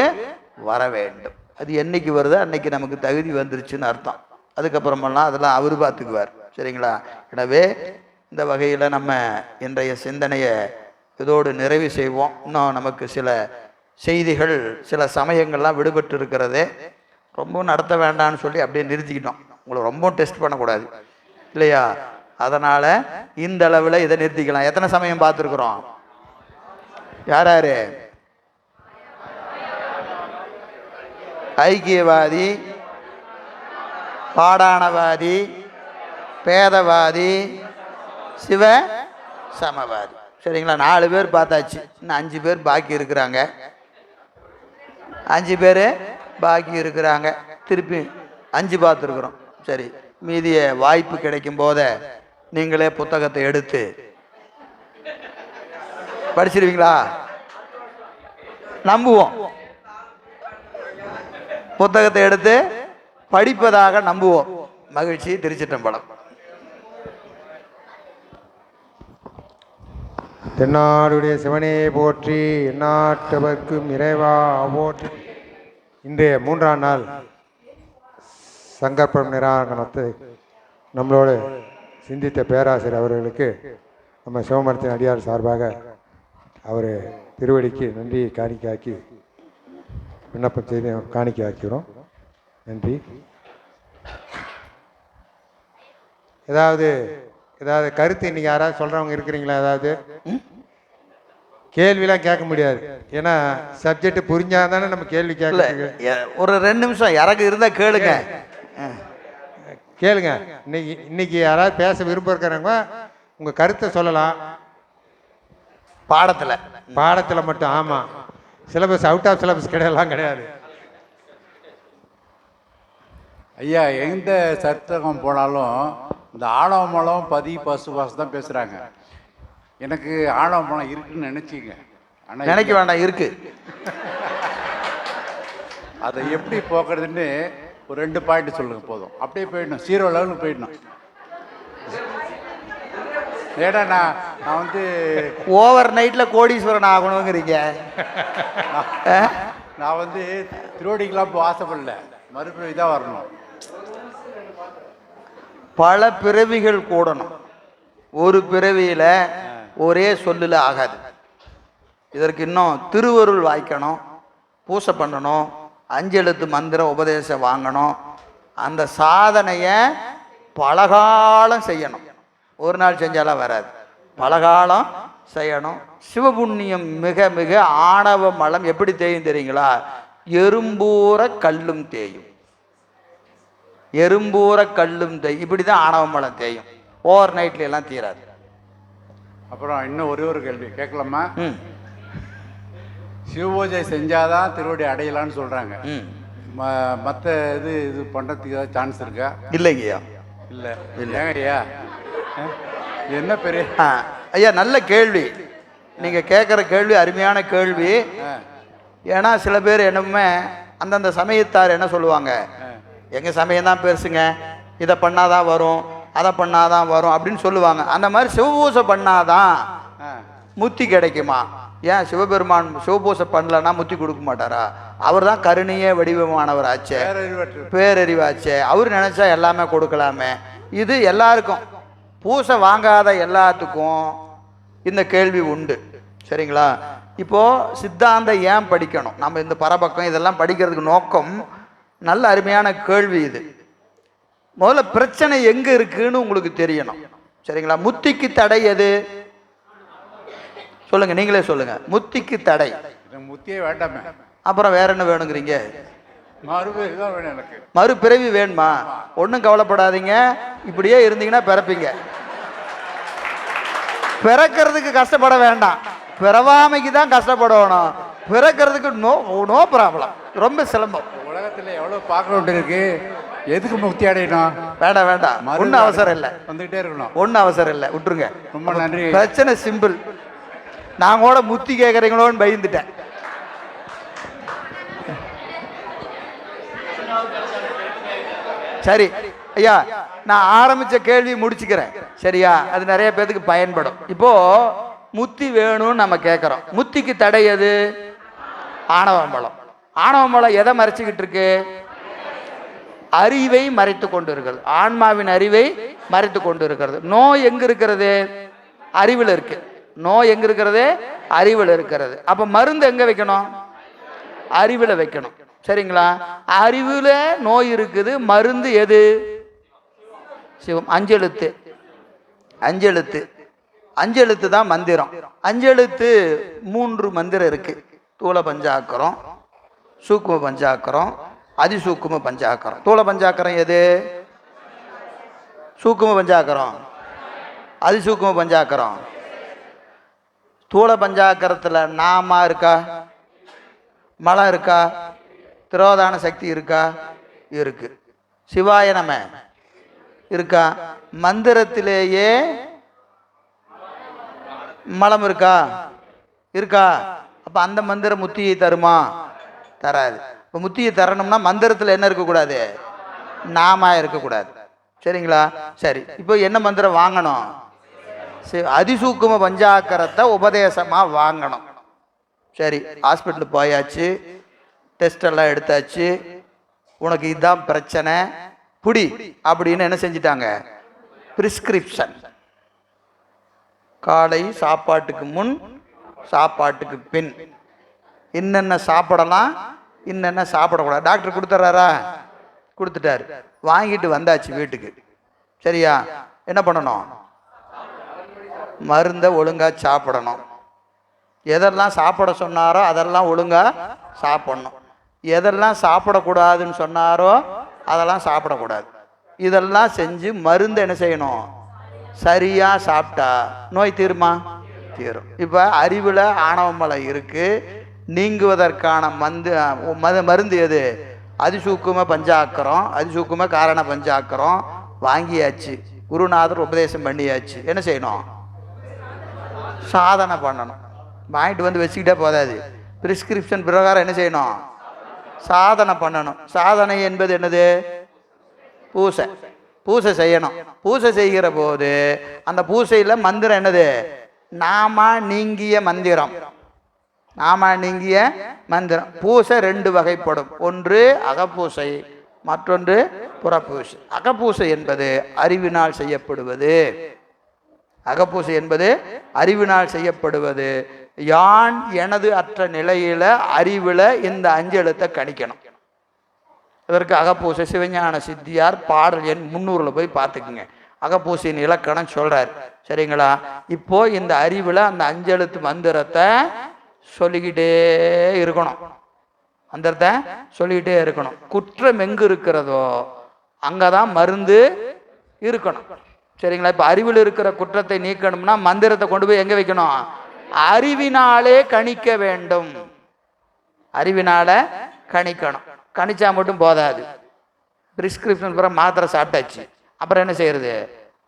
வர வேண்டும். அது என்னைக்கு வருது அன்னைக்கு நமக்கு தகுதி வந்துருச்சுன்னு அர்த்தம். அதுக்கப்புறமெல்லாம் அதெல்லாம் அவர் பார்த்துக்குவார். சரிங்களா? எனவே இந்த வகையில் நம்ம இன்றைய சிந்தனையை இதோடு நிறைவு செய்வோம். இன்னும் நமக்கு சில செய்திகள் சில சமயங்கள்லாம் விடுபட்டு இருக்கிறதே, ரொம்ப நடத்த வேண்டாம்னு சொல்லி அப்படியே நிறுத்திக்கிட்டோம். உங்களை ரொம்ப டெஸ்ட் பண்ணக்கூடாது இல்லையா? அதனால் இந்த அளவில் இதை நிறுத்திக்கலாம். எத்தனை சமயம் பார்த்துருக்குறோம்? யார் யார்? ஐக்கியவாதி, பாடானவாதி, பேதவாதி, சிவ சமவாதி. சரிங்களா? 4 பேர் பார்த்தாச்சு. இன்னும் 5 பேர் பாக்கி இருக்கிறாங்க. 5 பேர் பாக்கி இருக்கிறாங்க. திருப்பி 5 பார்த்துருக்குறோம். சரி, மீதிய வாய்ப்பு கிடைக்கும் போத நீங்களே புத்தகத்தை எடுத்து படிச்சிருவீங்களா? நம்புவோம். புத்தகத்தை எடுத்து படிப்பதாக நம்புவோம். மகிழ்ச்சி. திருச்சிற்றம்பலம். தென்னாடுடைய சிவனே போற்றி, எந்நாட்டவர்க்கும் இறைவா போற்றி. இன்றைய 3ஆம் நாள் சங்கற்பம் நிராகரணத்தை நம்மளோடு சிந்தித்த பேராசிரியர் அவர்களுக்கு நம்ம சிவமரத்தின் அடியார் சார்பாக அவர் திருவடிக்கு நன்றியை காணிக்காக்கி விண்ணப்பம் செய்து காணிக்கை ஆக்கிறோம். நன்றி. ஏதாவது கருத்து இன்னைக்கு யாராவது சொல்றவங்க இருக்கிறீங்களா? ஏதாவது கேள்விலாம் கேட்க முடியாது, ஏன்னா சப்ஜெக்ட் புரிஞ்சாதானே நம்ம கேள்வி கேட்க. ஒரு 2 நிமிஷம் யாராவது இருந்தா கேளுங்க. கேளுங்க. இன்னைக்கு யாராவது பேச விருப்பம் இருக்கிறவங்க உங்க கருத்தை சொல்லலாம். பாடத்துல மட்டும். ஆமா, சிலபஸ் அவுட் ஆஃப் சிலபஸ் கிடையாது. ஐயா, எந்த சர்த்தகம் போனாலும் இந்த ஆழவமலம் பதி பசுபாசு தான் பேசுகிறாங்க. எனக்கு ஆழவமலம் இருக்குன்னு நினச்சிங்க, ஆனால் நினைக்க வேண்டாம், இருக்கு. அதை எப்படி போக்குறதுன்னு ஒரு 2 பாயிண்ட் சொல்லுங்க போதும். அப்படியே போயிடணும், 0 லெவலுக்கு போயிடணும். ஏடா நான் வந்து ஓவர் நைட்டில் கோடீஸ்வரன் ஆகணுங்கிறீங்க. நான் வந்து திருவடிக்கெல்லாம் போக ஆசைப்படல, மறுபிறவி தான் வரணும். பல பிறவிகள் கூடணும், ஒரு பிறவியில் ஒரே சொல்லில் ஆகாது. இதற்கு இன்னும் திருவருள் வாய்க்கணும், பூசை பண்ணணும், 5 எழுத்து மந்திர உபதேசம் வாங்கணும். அந்த சாதனையை பலகாலம் செய்யணும். ஒரு நாள் செஞ்சாலாம் வராது, பலகாலம் செய்யணும். சிவபுண்ணியம் மிக மிக ஆணவ மலம் எப்படி தேயும் தெரியுங்களா? எறும்பூர கல்லும் தேயும், எறும்பூர கல்லும் தேயும். இப்படி தான் ஆணவ மலம் தேயும், ஓவர் நைட்ல எல்லாம் தீராது. அப்புறம் இன்னும் ஒரே ஒரு கேள்வி கேட்கலாமா? சிவபூஜை செஞ்சாதான் திருவடி அடையலான்னு சொல்றாங்க. மற்ற இது பண்ணுறதுக்கு ஏதாவது சான்ஸ் இருக்கா? இல்லைங்கய்யா. இல்லை இல்லைங்க ஐயா, என்ன பெரிய ஐயா நல்ல கேள்வி. நீங்கள் கேட்குற கேள்வி அருமையான கேள்வி. ஏன்னா சில பேர் என்னமே அந்தந்த சமயத்தார் என்ன சொல்லுவாங்க, எங்கள் சமயம் தான் பெருசுங்க, இதை பண்ணாதான் வரும், அதை பண்ணாதான் வரும் அப்படின்னு சொல்லுவாங்க. அந்த மாதிரி சிவபூசை பண்ணாதான் முத்தி கிடைக்குமா? ஏன் சிவபெருமான் சிவபூசை பண்ணலன்னா முத்தி கொடுக்க மாட்டாரா? அவர் தான் கருணையே வடிவமானவர் ஆச்சே, பேரறிவாச்சே, அவர் நினச்சா எல்லாமே கொடுக்கலாமே. இது எல்லாருக்கும், பூசை வாங்காத எல்லாத்துக்கும் இந்த கேள்வி உண்டு. சரிங்களா? இப்போது சித்தாந்தம் ஏன் படிக்கணும், நம்ம இந்த பரபக்கம் இதெல்லாம் படிக்கிறதுக்கு நோக்கம், நல்ல அருமையான கேள்வி இது. முதல்ல பிரச்சனை எங்கே இருக்குன்னு உங்களுக்கு தெரியணும். சரிங்களா? முத்திக்கு தடை எது சொல்லுங்க, நீங்களே சொல்லுங்க. முத்திக்கு தடை முத்தியே வேண்டாமே, அப்புறம் வேற என்ன வேணுங்கிறீங்க? மறுபிறவி தான் வேணும் எனக்கு. மறுபிறவி வேணுமா? ஒன்றும் கவலைப்படாதீங்க, இப்படியே இருந்தீங்கன்னா பிறப்பீங்க. பிறக்கிறதுக்கு கஷ்டப்பட வேண்டாம், பிறவாமைக்கு தான் கஷ்டப்படணும். பிறக்கிறதுக்கு நோ ப்ராப்ளம், ரொம்ப சிலம்பம். உலகத்தில் எவ்வளோ பார்க்க இருக்கு, எதுக்கு முக்தி அடையணும்? வேண்டாம் வேண்டாம், ஒன்றும் அவசரம் இல்லை, வந்துகிட்டே இருக்கணும், ஒன்றும் அவசரம் இல்லை, விட்டுருங்க. ரொம்ப நன்றி. பிரச்சனை சிம்பிள். நான் கூட முத்தி கேட்குறீங்களோன்னு பயந்துட்டேன். சரி ஐயா, நான் ஆரம்பிச்ச கேள்வி முடிச்சுக்கிறேன். சரியா? அது நிறைய பேருக்கு பயன்படும். இப்போ முத்தி வேணும்னு நம்ம கேட்குறோம். முத்திக்கு தடை எது? ஆணவமலம். ஆணவமலம் எதை மறைச்சிக்கிட்டு இருக்கு? அறிவை மறைத்து கொண்டு இருக்கிறது, ஆன்மாவின் அறிவை மறைத்து கொண்டு இருக்கிறது. நோய் எங்க இருக்கிறது? அறிவில் இருக்கு. நோய் எங்க இருக்கிறது? அறிவில் இருக்கிறது. அப்ப மருந்து எங்க வைக்கணும்? அறிவில் வைக்கணும். சரிங்களா? அறிவில் நோய் இருக்குது, மருந்து எது? சிவம். 5 எழுத்து, 5 எழுத்து, 5 எழுத்து தான் மந்திரம். 5 எழுத்து 3 மந்திரம் இருக்கு. தூள பஞ்சாக்கரம், சூக்கும பஞ்சாக்கரம், அதிசூக்கும பஞ்சாக்கரம். தூள பஞ்சாக்கரம் எது? சூக்கும பஞ்சாக்கரம், அதிசூக்கும பஞ்சாக்கரம். தூள பஞ்சாக்கரத்தில் நாமா இருக்கா? மலம் இருக்கா? திரோதான சக்தி இருக்கா? இருக்கு. சிவாய நம இருக்கா? மந்திரத்திலேயே மலம் இருக்கா? இருக்கா? அப்ப அந்த மந்திரம் முத்தியை தருமா? தராது. இப்போ முத்தியை தரணும்னா மந்திரத்தில் என்ன இருக்கக்கூடாது? நாமா இருக்கக்கூடாது. சரிங்களா? சரி, இப்போ என்ன மந்திரம் வாங்கணும்? அதிசூக்கும பஞ்சாக்கரத்தை உபதேசமாக வாங்கணும். சரி, ஹாஸ்பிட்டலுக்கு போயாச்சு, டெஸ்ட் எல்லாம் எடுத்தாச்சு, உனக்கு இதுதான் பிரச்சனை புடி அப்படின்னு என்ன செஞ்சிட்டாங்க? பிரிஸ்கிரிப்ஷன். காலை சாப்பாட்டுக்கு முன், சாப்பாட்டுக்கு பின் என்னென்ன சாப்பிடலாம், என்னென்ன சாப்பிடக்கூடாது டாக்டர் கொடுத்துட்றாரா? கொடுத்துட்டாரு. வாங்கிட்டு வந்தாச்சு வீட்டுக்கு. சரியா? என்ன பண்ணணும்? மருந்தை ஒழுங்காக சாப்பிடணும். எதெல்லாம் சாப்பிட சொன்னாரோ அதெல்லாம் ஒழுங்காக சாப்பிடணும். எதெல்லாம் சாப்பிடக்கூடாதுன்னு சொன்னாரோ அதெல்லாம் சாப்பிடக்கூடாது. இதெல்லாம் செஞ்சு மருந்து என்ன செய்யணும்? சரியாக சாப்பிட்டா நோய் தீருமா? தீரும். இப்போ அறிவில் ஆணவமலம் இருக்குது, நீங்குவதற்கான மருந்து எது? அதிசூக்கும பஞ்சாக்கரம், அதிசூக்கும காரண பஞ்சாக்கரம் வாங்கியாச்சு, குருநாதர் உபதேசம் பண்ணியாச்சு. என்ன செய்யணும்? சாதனை பண்ணணும். வாங்கிட்டு வந்து வச்சுக்கிட்டே போதாது, பிரிஸ்கிரிப்ஷன் பிரகாரம் என்ன செய்யணும்? சாதனை பண்ணணும். சாதனை என்பது என்னது? பூசை. பூசை செய்யணும். பூசை செய்கிற போது அந்த பூசையில் மந்திரம் என்னது? நாம நீங்கிய மந்திரம். நாம நீங்கிய மந்திரம். பூசை ரெண்டு வகைப்படும். ஒன்று அகப்பூசை, மற்றொன்று புறப்பூசை. அகப்பூசை என்பது அறிவினால் செய்யப்படுவது. அகப்பூசை என்பது அறிவினால் செய்யப்படுவது. யான் எனது அற்ற நிலையில அறிவில் இந்த 5 எழுத்தை கணிக்கணும். இதற்கு அகப்பூசை சிவஞான சித்தியார் பாடல் எண் 300 போய் பார்த்துக்குங்க. அகப்பூசையின் இலக்கணம் சொல்றார். சரிங்களா? இப்போ இந்த அறிவில் அந்த 5 எழுத்து மந்திரத்தை சொல்லிக்கிட்டே இருக்கணும். மந்திரத்தை சொல்லிக்கிட்டே இருக்கணும். குற்றம் எங்கு இருக்கிறதோ அங்கதான் மருந்து இருக்கணும். சரிங்களா? இப்போ அறிவில் இருக்கிற குற்றத்தை நீக்கணும்னா மந்திரத்தை கொண்டு போய் எங்கே வைக்கணும்? அறிவினாலே கணிக்க வேண்டும். அறிவினால கணிக்கணும். கணிச்சா மட்டும் போதாது. பிரிஸ்கிரிப்ஷன் பிற மாத்திரை சாப்பிட்டாச்சு, அப்புறம் என்ன செய்யறது?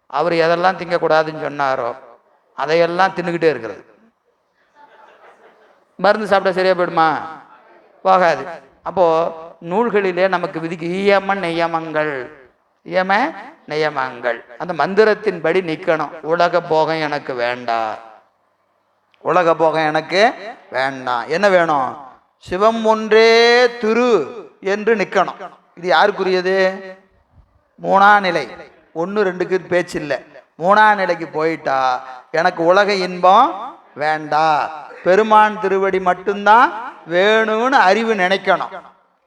அவர் எதெல்லாம் திங்கக்கூடாதுன்னு சொன்னாரோ அதையெல்லாம் தின்னுக்கிட்டே இருக்கிறது. மருந்து சாப்பிட்டா சரியா போயிடுமா? போகாது. அப்போ நூல்களிலே நமக்கு விதிக்கு ஈயம நியமங்கள், இயம நியமங்கள் அந்த மந்திரத்தின்படி நிற்கணும். உலக போகம் எனக்கு வேண்டாம். உலக போகம் எனக்கு வேண்டாம். என்ன வேணும்? சிவம் ஒன்றே திரு என்று நிற்கணும். இது யாருக்குரியது? 3ஆம் நிலை. 1 2க்கு பேச்சு இல்லை. 3ஆம் நிலைக்கு போயிட்டா எனக்கு உலக இன்பம் வேண்டாம், பெருமான் திருவடி மட்டும்தான் வேணும்னு அறிவு நினைக்கணும்.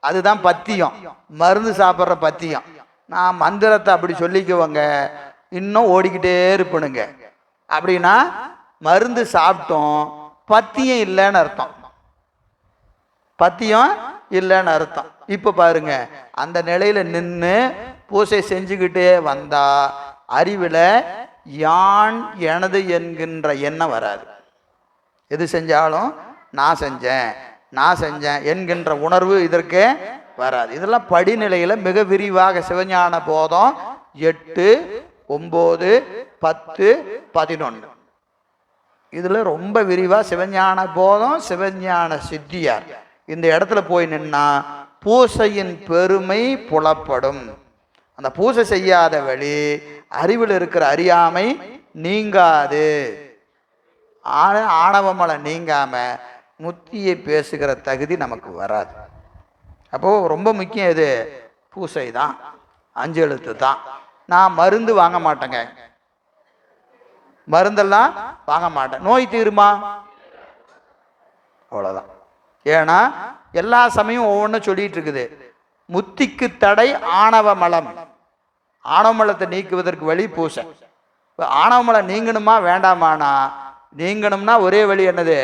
அதுதான் பத்தியம். மருந்து சாப்பிட்ற பத்தியம். நான் மந்திரத்தை அப்படி சொல்லிக்குவாங்க, இன்னும் ஓடிக்கிட்டே இருப்பணுங்க. அப்படின்னா மருந்து சாப்பிட்டோம், பத்தியம் இல்லைன்னு அர்த்தம். பத்தியம் இல்லைன்னு அர்த்தம். இப்போ பாருங்க, அந்த நிலையில நின்று பூசை செஞ்சுக்கிட்டே வந்தா அறிவில் யான் எனது என்கின்ற எண்ணம் வராது. எது செஞ்சாலும் நான் செஞ்சேன் நான் செஞ்சேன் என்கின்ற உணர்வு இதற்கு வராது. இதெல்லாம் படிநிலையில் மிக விரிவாக சிவஞான போதம் 8, 9, 10, 11 இதில் ரொம்ப விரிவாக சிவஞான போதம், சிவஞான சித்தியார் இந்த இடத்துல போய் நின்னா பூசையின் பெருமை புலப்படும். அந்த பூசை செய்யாத வழி அறிவில் இருக்கிற அறியாமை நீங்காது. ஆணவமலை நீங்காம முத்தியை பேசுகிற தகுதி நமக்கு வராது. அப்போ ரொம்ப முக்கியம் எது? பூசை தான், 5 எழுத்து தான். நான் மருந்து வாங்க மாட்டேங்க, மருந்தெல்லாம் வாங்க மாட்டேன். நோய் தீருமா? அவ்வளோதான். ஏன்னா எல்லா சமயம் ஒவ்வொன்றும் சொல்லிட்டு இருக்குது. முத்திக்கு தடை ஆணவ மலம். ஆணவ மலத்தை நீக்குவதற்கு வழி பூசை. இப்போ ஆணவ மலம் நீங்கணுமா வேண்டாமானா? நீங்கணும்னா ஒரே வழி என்னது?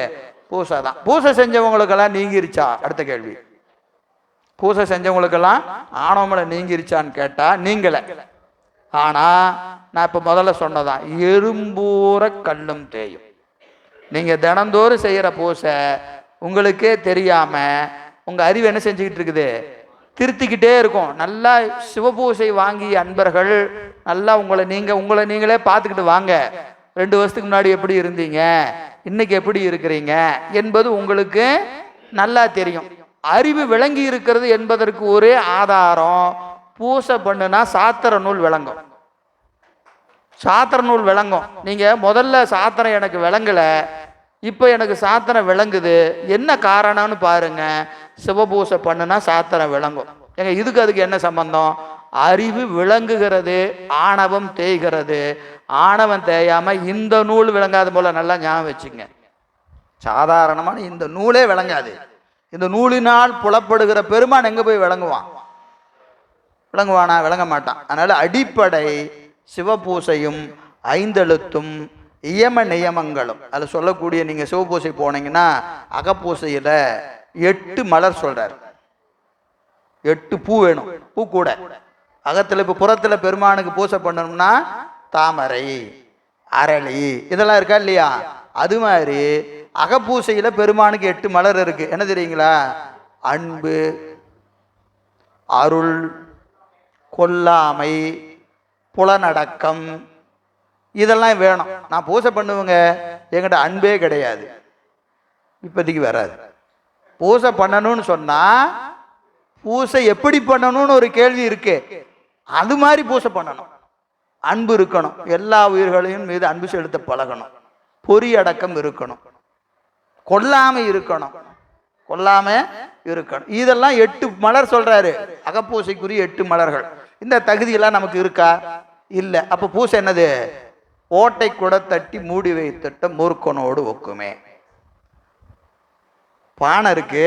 பூசை தான். பூசை செஞ்சவங்களுக்கெல்லாம் நீங்கிருச்சா? அடுத்த கேள்வி. பூசை செஞ்சவங்களுக்கெல்லாம் ஆணவ மலம் நீங்கிருச்சான்னு கேட்டா நீங்கலை. ஆனா நான் இப்போ முதல்ல சொன்னதான், எறும்பூர கல்லும் தேயும். நீங்க தினந்தோறும் செய்யற பூசை உங்களுக்கே தெரியாம உங்க அறிவு என்ன செஞ்சுக்கிட்டு இருக்குது? திருத்திக்கிட்டே இருக்கும். நல்லா சிவபூசை வாங்கிய அன்பர்கள் நல்லா உங்களை நீங்களே பார்த்துக்கிட்டு வாங்க. 2 வருஷத்துக்கு முன்னாடி எப்படி இருந்தீங்க, இன்னைக்கு எப்படி இருக்கிறீங்க என்பது உங்களுக்கு நல்லா தெரியும். அறிவு விளங்கி இருக்கிறது என்பதற்கு ஒரே ஆதாரம், பூசை பண்ணுனா சாத்திர நூல் விளங்கும். சாத்திர நூல் விளங்கும். நீங்க முதல்ல சாத்திரம் எனக்கு விளங்கல, இப்போ எனக்கு சாத்திரம் விளங்குது. என்ன காரணம்னு பாருங்க. சிவபூசை பண்ணுனா சாத்திரம் விளங்கும். ஏங்க இதுக்கு அதுக்கு என்ன சம்பந்தம்? அறிவு விளங்குகிறது, ஆணவம் தேய்கிறது. ஆணவம் தேயாம இந்த நூல் விளங்காத போல நல்லா ஞாபகம் வச்சுங்க. சாதாரணமான இந்த நூலே விளங்காது. இந்த நூலினால் புலப்படுகிற பெருமான் எங்க போய் விளங்குவான்? விளங்குவானா? விளங்க மாட்டான். அதனால அடிப்படை சிவபூசையும் 5 எழுத்தும் இயம நியமங்களும். அதில் சொல்லக்கூடிய நீங்க சிவபூசை போனீங்கன்னா அகப்பூசையில 8 மலர் சொல்றாரு. 8 பூ வேணும். பூ கூட அகத்துல. இப்போ புறத்துல பெருமானுக்கு பூசை பண்ணணும்னா தாமரை, அரளி இதெல்லாம் இருக்கா இல்லையா? அது மாதிரி அகப்பூசையில பெருமானுக்கு 8 மலர் இருக்கு. என்ன தெரியுங்களா? அன்பு, அருள், கொல்லாமை, புலனடக்கம் இதெல்லாம் வேணும். நான் பூசை பண்ணுவேங்க, என்கிட்ட அன்பே கிடையாது, இப்போதைக்கு வராது. பூசை பண்ணணும்னு சொன்னா பூசை எப்படி பண்ணணும்னு ஒரு கேள்வி இருக்கு. அது மாதிரி பூசை பண்ணணும். அன்பு இருக்கணும், எல்லா உயிர்களையும் மீது அன்பு செலுத்த பழகணும், பொறியடக்கம் இருக்கணும், கொல்லாமை இருக்கணும், கொல்லாம இருக்கணும். இதெல்லாம் 8 மலர் சொல்றாரு, அகப்பூசைக்குரிய 8 மலர்கள். இந்த தகுதியெல்லாம் நமக்கு இருக்கா? இல்லை. அப்போ பூசை என்னது? ஓட்டை கூட தட்டி மூடி வைத்துட்ட மூர்க்கனோடு ஒக்குமே. பானை இருக்கு,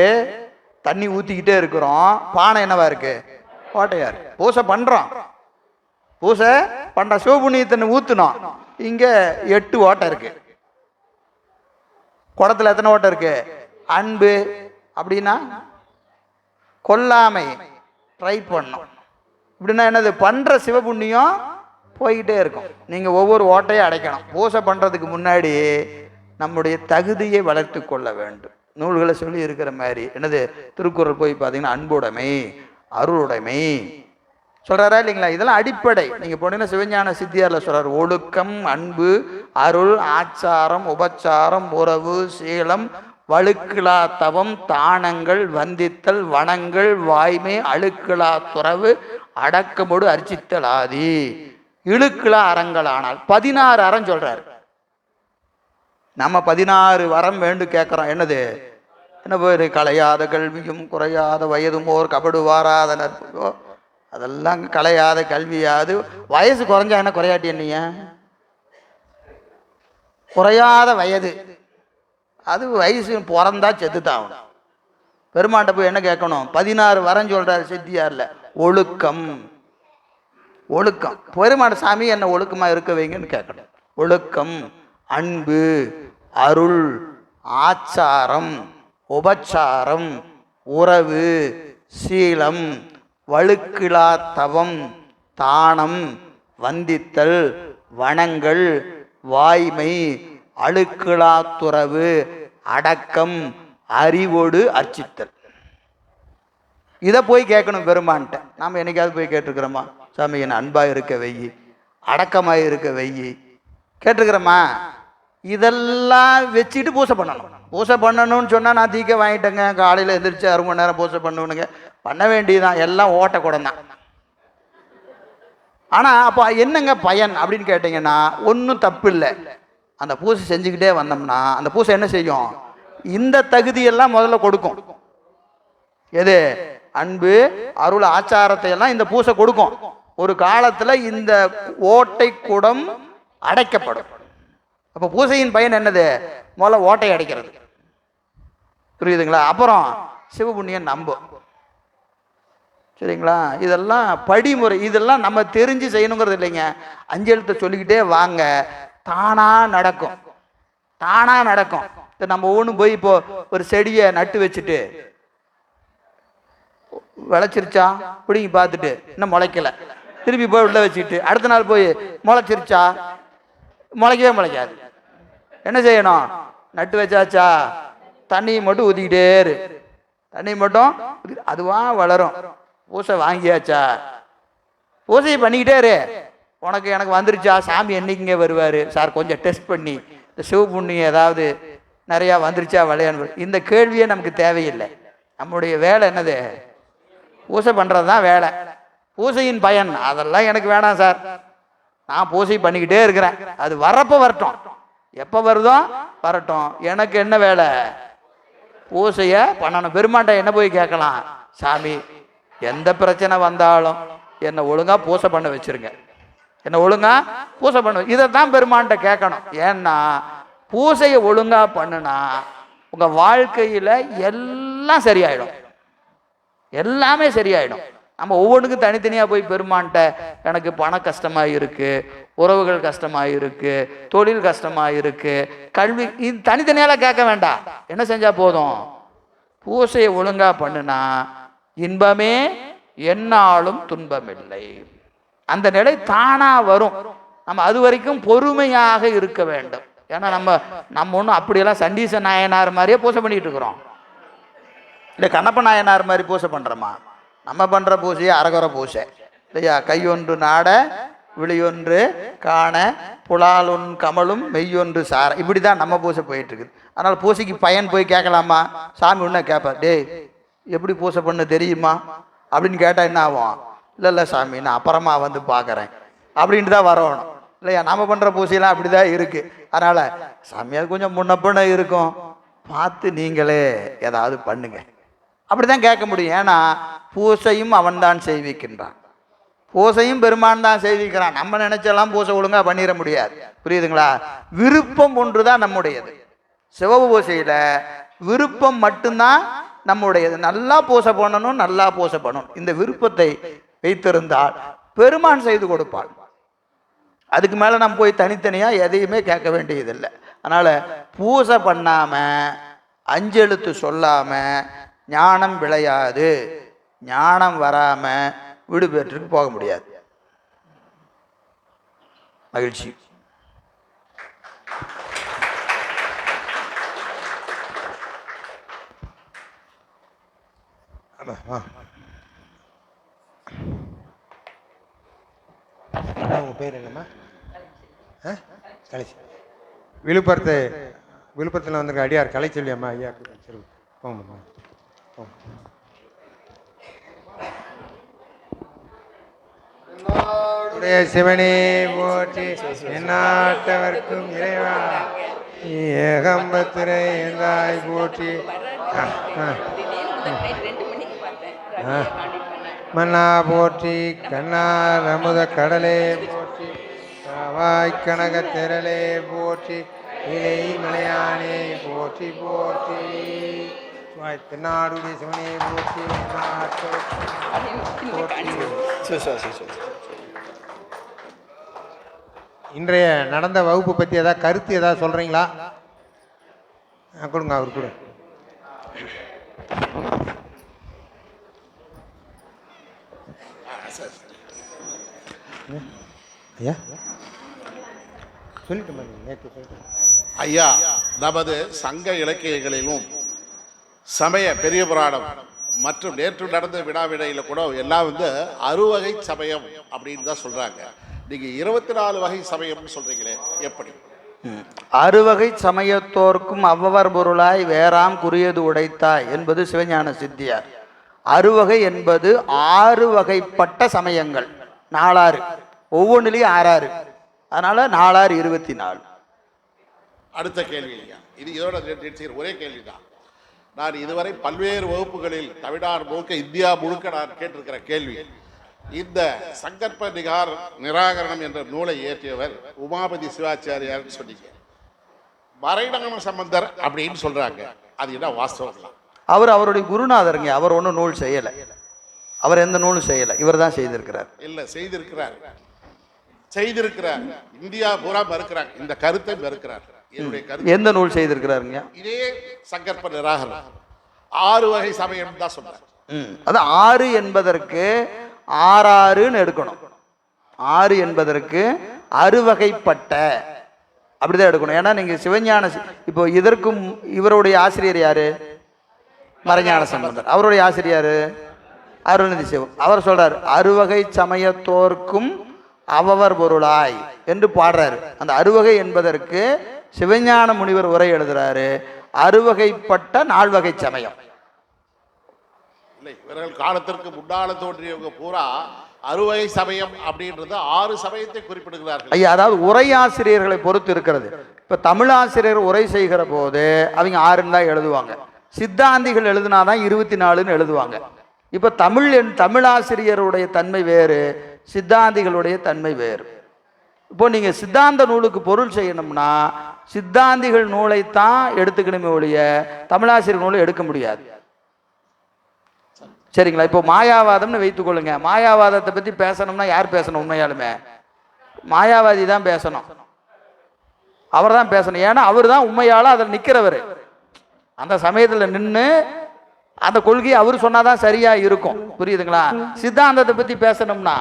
தண்ணி ஊத்திக்கிட்டே இருக்கிறோம், பானை என்னவா இருக்கு? ஓட்டையா இருக்கு. பூசை பண்றோம், பூசை பண்ற சிவபுண்ணியத்தை ஊத்துனோம், இங்க 8 ஓட்டை இருக்கு. குடத்துல எத்தனை ஓட்டை இருக்கு? அன்பு அப்படின்னா கொல்லாமை ட்ரை பண்ணும். இப்படின்னா என்னது? பண்ற சிவபுண்ணியம் போய்கிட்டே இருக்கும். நீங்க ஒவ்வொரு ஓட்டையும் அடைக்கணும். பூசை பண்றதுக்கு முன்னாடி நம்முடைய தகுதியை வளர்த்து கொள்ள வேண்டும். நூல்களை சொல்லி இருக்கிற மாதிரி என்னது? திருக்குறள் போய் பார்த்தீங்கன்னா அன்புடைமை, அருளுடைமை சொல்றாரா இல்லைங்களா? இதெல்லாம் அடிப்படை. நீங்க போனீங்கன்னா சிவஞான சித்தியார்ல சொல்றாரு, ஒழுக்கம், அன்பு, அருள், ஆச்சாரம், உபச்சாரம், உறவு, சீலம், வழுக்கிலா தவம், தானங்கள், வந்தித்தல், வனங்கள், வாய்மை, அழுக்கிலா துறவு, அடக்கமோடு அர்ச்சித்தல் ஆதி, இழுக்கிலா அறங்களானால் 16 அறம் சொல்றாரு. நம்ம 16 வரம் வேண்டும் கேட்கிறோம். என்னது? என்ன போய் கலையாத கல்வியும் குறையாத வயதும் ஓர் கபடு வாராத நற்போ, அதெல்லாம் கலையாத கல்வியாது. வயசு குறைஞ்சா என்ன குறையாட்டி என்னைய? குறையாத வயது, அது வயசு பிறந்தா செத்துதான் ஆகணும். பெருமாண்ட போய் என்ன கேட்கணும்? 16 வரம் சொல்றாரு சித்தியார்ல. ஒழுக்கம், ஒழுக்கம். பெருமாண்ட சாமி என்ன ஒழுக்கமா இருக்க வைங்கன்னு கேட்கணும். ஒழுக்கம், அன்பு, அருள், ஆச்சாரம், உபச்சாரம், உறவு, சீலம், வழுக்கிலா தவம், தானம், வந்தித்தல், வனங்கள், வாய்மை, அழுக்கிலா துறவு, அடக்கம், அறிவோடு அர்ச்சித்தல். இதை போய் கேட்கணும் பெருமான்ட்ட. நாம் என்னைக்காவது போய் கேட்டிருக்கிறோமா? சாமி என்ன அன்பாக இருக்க வெய்யி, அடக்கமாக இருக்க வெய்யி கேட்டிருக்கிறோமா? இதெல்லாம் வச்சுட்டு பூசை பண்ணணும். பூசை பண்ணணும்னு சொன்னால் நான் தீக்க வாங்கிட்டேங்க, காலையில் எந்திரிச்சு 6 மணி நேரம் பூசை பண்ணணுங்க, பண்ண வேண்டியதுதான். எல்லாம் ஓட்ட குடம் தான். ஆனால் அப்போ என்னங்க பயன் அப்படின்னு கேட்டிங்கன்னா ஒன்றும் தப்பு இல்லை. அந்த பூசை செஞ்சுக்கிட்டே வந்தோம்னா அந்த பூசை என்ன செய்யும்? இந்த தகுதியெல்லாம் முதல்ல கொடுக்கும். எது? அன்பு, அருள், ஆச்சாரத்தை எல்லாம் இந்த பூசை கொடுக்கும். ஒரு காலத்தில் இந்த ஓட்டை குடம் அடைக்கப்படும். அப்போ பூசையின் பயன் என்னது? முதல்ல ஓட்டை அடைக்கிறது. புரியுதுங்களா? அப்புறம் சிவபுண்ணியம் நம்பும். சரிங்களா? இதெல்லாம் படிமுறை. இதெல்லாம் நம்ம தெரிஞ்சு செய்யணுங்கிறது இல்லைங்க. 5 எழுத்தை சொல்லிக்கிட்டே வாங்க, தானா நடக்கும், தானா நடக்கும். நம்ம ஒவ்வொன்றும் போய் இப்போ ஒரு செடியை நட்டு வச்சுட்டு விளைச்சிருச்சா பிடிங்கி பார்த்துட்டு இன்னும் முளைக்கல, திருப்பி போய் உள்ள வச்சுட்டு அடுத்த நாள் போய் முளைச்சிருச்சா? முளைக்கவே முளைக்காது. என்ன செய்யணும்? நட்டு வச்சாச்சா, தண்ணியை மட்டும் ஊற்றிக்கிட்டே இரு, தண்ணி மட்டும் அதுவா வளரும். பூசை வாங்கியாச்சா, பூசையை பண்ணிக்கிட்டே இரு. உனக்கு எனக்கு வந்துருச்சா? சாமி என்னைக்குங்க வருவார் சார்? கொஞ்சம் டெஸ்ட் பண்ணி இந்த சிவபுண்ணியம் ஏதாவது நிறையா வந்துருச்சா விளையாடு. இந்த கேள்வியே நமக்கு தேவையில்லை. நம்முடைய வேலை என்னது? பூசை பண்ணுறது தான் வேலை. பூசையின் பயன் அதெல்லாம் எனக்கு வேணாம் சார், நான் பூசை பண்ணிக்கிட்டே இருக்கிறேன், அது வரப்போ வரட்டும், எப்போ வருதோ வரட்டும், எனக்கு என்ன வேலை? பூசையை பண்ணணும். பெருமாண்ட என்ன போய் கேட்கலாம்? சாமி எந்த பிரச்சனை வந்தாலும் என்னை ஒழுங்கா பூசை பண்ண வச்சிருங்க, என்ன ஒழுங்கா பூசை பண்ண. இதைத்தான் பெருமாண்ட கேட்கணும். ஏன்னா பூசையை ஒழுங்கா பண்ணுனா உங்க வாழ்க்கையில எல்லாம் சரியாயிடும், எல்லாமே சரியாயிடும். நம்ம ஒவ்வொன்றுக்கும் தனித்தனியாக போய் பெருமான்ட்ட எனக்கு பண கஷ்டமாக இருக்குது, உறவுகள் கஷ்டமாக இருக்குது, தொழில் கஷ்டமாக இருக்குது, கல்வி, இது தனித்தனியாலாம் கேட்க வேண்டாம். என்ன செஞ்சால் போதும்? பூசையை ஒழுங்காக பண்ணுனா இன்பமே எந்நாளும் துன்பமில்லை. அந்த நிலை தானாக வரும். நம்ம அது வரைக்கும் பொறுமையாக இருக்க வேண்டும். ஏன்னா நம்ம ஒன்றும் அப்படியெல்லாம் சண்டீச நாயனார் மாதிரியே பூசை பண்ணிட்டு இருக்கிறோம். இல்லை கண்ணப்ப நாயனார் மாதிரி பூசை பண்ணுறோமா? நம்ம பண்ணுற பூசையே அரகுற பூசை இல்லையா? கையொன்று நாட, விழியொன்று காண, புலாலொன் கமலும், மெய்யொன்று சார, இப்படி தான் நம்ம பூசை போயிட்டு இருக்குது. அதனால் பூசைக்கு பயன் போய் கேட்கலாமா? சாமி ஒன்றா கேட்பார், டேய் எப்படி பூசை பண்ண தெரியுமா? அப்படின்னு கேட்டால் என்ன ஆகும்? இல்லை சாமி நான் அப்புறமா வந்து பார்க்குறேன் அப்படின்ட்டு தான் வரணும் இல்லையா? நம்ம பண்ணுற பூசையெல்லாம் அப்படி தான் இருக்குது. அதனால் சாமி அது கொஞ்சம் முன்ன பின்ன இருக்கும், பார்த்து நீங்களே ஏதாவது பண்ணுங்க அப்படி தான் கேட்க முடியும். ஏன்னா பூசையும் அவன்தான் செய்விக்கின்றான், பூசையும் பெருமான் தான் செய்விக்கிறான். நம்ம நினைச்செல்லாம் பூசை ஒழுங்காக பண்ணிட முடியாது. புரியுதுங்களா? விருப்பம் ஒன்று தான் நம்முடையது. சிவ பூசையில் விருப்பம் மட்டும்தான் நம்முடையது. நல்லா பூசை பண்ணணும், நல்லா பூசை பண்ணணும், இந்த விருப்பத்தை வைத்திருந்தால் பெருமான் செய்து கொடுப்பாள். அதுக்கு மேலே நம்ம போய் தனித்தனியாக எதையுமே கேட்க வேண்டியதில்லை. அதனால் பூசை பண்ணாமல் அஞ்செழுத்து சொல்லாமல் ஞானம் விளையாது, ஞானம் வராமல் வீடு பேற்றுக்கு போக முடியாது. மகிழ்ச்சி. உங்கள் பேர் என்னம்மா? கலைச்சி. விழுப்புரத்தில் வந்திருக்க அடியார் கலைச்சொல்லி அம்மா ஐயா சரி போங்கம்மா. சிவனே போற்றி எந்நாட்டவர்க்கும் இறைவா ஏகம்பத்திரை எந்தாய் போற்றி. மன்னா போற்றி கண்ணார் அமுத கடலே போற்றி காவாய் கனக திரளே போற்றி இலை மலையானே போற்றி போற்றி தென்னாடுடைய சிவனே போற்றி. இன்றைய நடந்த வகுப்பு பற்றி ஏதாவது கருத்து ஏதாவது சொல்கிறீங்களா? கொடுங்க அவர் கூட. ஐயா சொல்லிட்டு ஐயா, நமது சங்க இலக்கியங்களிலும் சமய பெரிய புராணம் மற்றும் நேற்று நடந்த வினாவிடையில கூட எல்லாம் அறுவகை சமயம் அப்படின்னு தான் சொல்றாங்க. நீங்க 24 வகை சமயம்னு சொல்றீங்களே, எப்படி? அறுவகை சமயத்தோர்க்கும் அவ்வவர் பொருளாய் வேறாம் குறியது உடைத்தாய் என்பது சிவஞான சித்தியார். அறுவகை என்பது 6 வகைப்பட்ட சமயங்கள், 4 ஒவ்வொன்றிலையும் 6. அதனால 4 24. அடுத்த கேள்வி ஐயா, இது இதோட ஒரே கேள்விதான். நான் இதுவரை பல்வேறு வகுப்புகளில் தமிழ்நாடு முழுக்க இந்தியா முழுக்க நான் கேட்டிருக்கிற கேள்வி, இந்த சங்கற்ப நிராகரணம் என்ற நூலை இயற்றியவர் உமாபதி சிவாச்சாரியார் சொன்னீங்க. மறைநகம சம்பந்தர் அப்படின்னு சொல்றாங்க, அது என்ன வாஸ்தவம்? அவருடைய குருநாதருங்க. அவர் ஒன்றும் நூல் செய்யலை, அவர் எந்த நூலும் செய்யலை, இவர் தான் செய்திருக்கிறார். இல்லை, செய்திருக்கிறார். இந்தியா பூரா மறுக்கிறாங்க, இந்த கருத்தை மறுக்கிறார். என்னுடைய கருத்து, எந்த நூல் செய்திருக்கிறாருங்க? இதே சங்கற்ப நிராகரணம் 6 வகை சமயம் தான் சொல்றாங்க. அது 6 என்பதற்கு 6 எடுக்கணும். 6 என்பதற்கு அறுவகைப்பட்ட அப்படிதான் எடுக்கணும். ஏன்னா நீங்க சிவஞான இப்போ இதற்கும் இவருடைய ஆசிரியர் யாரு? மறைஞான சம்பந்தர். அவருடைய ஆசிரியர் அருள்நிதி சிவம். அவர் சொல்றாரு அறுவகை சமயத்தோர்க்கும் அவவர் பொருளாய் என்று பாடுறாரு. அந்த அறுவகை என்பதற்கு சிவஞான முனிவர் உரை எழுதுறாரு, அறுவகைப்பட்ட 4 வகை சமயம். இல்லை, இவர்கள் காலத்திற்கு முன்னால தோன்றியவங்க பூரா அறுவகை சமயம் அப்படின்றது 6 சமயத்தை குறிப்பிடுகிறார்கள். ஐயா, அதாவது உரையாசிரியர்களை பொறுத்து இருக்கிறது. இப்ப தமிழாசிரியர் உரை செய்கிற போது அவங்க 6 தான் எழுதுவாங்க, சித்தாந்திகள் எழுதினாதான் 24 எழுதுவாங்க. இப்ப தமிழாசிரியருடைய தன்மை வேறு, சித்தாந்திகளுடைய தன்மை வேறு. இப்போ நீங்க சித்தாந்த நூலுக்கு பொருள் செய்யணும்னா சித்தாந்திகள் நூலைத்தான் எடுத்துக்கணுமே ஒழிய தமிழாசிரியர் நூலை எடுக்க முடியாது. சரிங்களா? இப்போ மாயாவாதம்னு வைத்துக்கொள்ளுங்க. மாயாவாதத்தை பத்தி பேசணும்னா யார் பேசணும்? உண்மையாலுமே மாயாவாதி தான் பேசணும், அவர் தான் பேசணும். ஏன்னா அவர் தான் உண்மையால அதில் நிற்கிறவர். அந்த சமயத்தில் நின்று அந்த கொள்கையை அவர் சொன்னாதான் சரியா இருக்கும். புரியுதுங்களா? சித்தாந்தத்தை பத்தி பேசணும்னா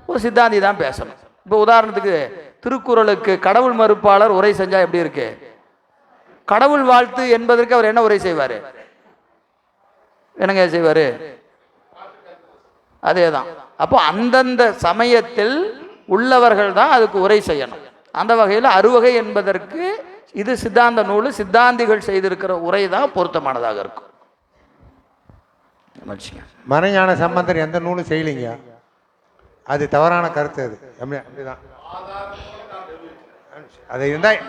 ஒரு சித்தாந்தி தான் பேசணும். இப்போ உதாரணத்துக்கு திருக்குறளுக்கு கடவுள் மறுப்பாளர் உரை செஞ்சா எப்படி இருக்கு? கடவுள் வாழ்த்து என்பதற்கு அவர் என்ன உரை செய்வார்? என்னங்க செய்வார்? அதேதான். அப்போ அந்தந்த சமயத்தில் உள்ளவர்கள் தான் அதுக்கு உரை செய்யணும். அந்த வகையில் அறுவகை என்பதற்கு இது சித்தாந்த நூல், சித்தாந்திகள் செய்திருக்கிற உரை தான் பொருத்தமானதாக இருக்கும். மன்னிச்சுங்க. மறைஞான சம்பந்தர் எந்த நூலும் செய்யலைங்க. அது தவறான கருத்து. அது அப்படிதான். அது இருந்தால்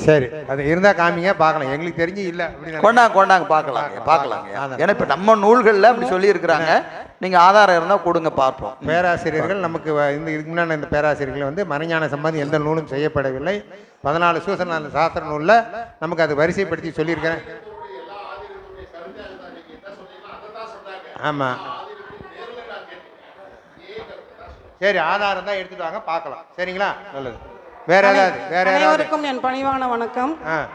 சரி, அது இருந்தால் காமிங்க பார்க்கலாம். எங்களுக்கு தெரிஞ்சு இல்லை அப்படின்னு கொண்டாங்க பார்க்கலாங்க. ஏன்னா இப்போ நம்ம நூல்களில் அப்படி சொல்லியிருக்கிறாங்க. நீங்கள் ஆதாரம் இருந்தால் கொடுங்க பார்ப்போம். பேராசிரியர்கள் நமக்கு இந்த இதுக்கு முன்னாடி இந்த பேராசிரியர்கள் வந்து மறைஞான சம்பந்தம் எந்த நூலும் செய்யப்படவில்லை. 14 சூசன சாஸ்திர நூலில் நமக்கு அது வரிசைப்படுத்தி சொல்லியிருக்கிறேன். ஆமாம், சரி, ஆதாரம் தான் எடுத்துட்டு வாங்க பார்க்கலாம். சரிங்களா? நல்லது. வேற ஏதாவது? அனைவருக்கும் என் பணிவான வணக்கம்.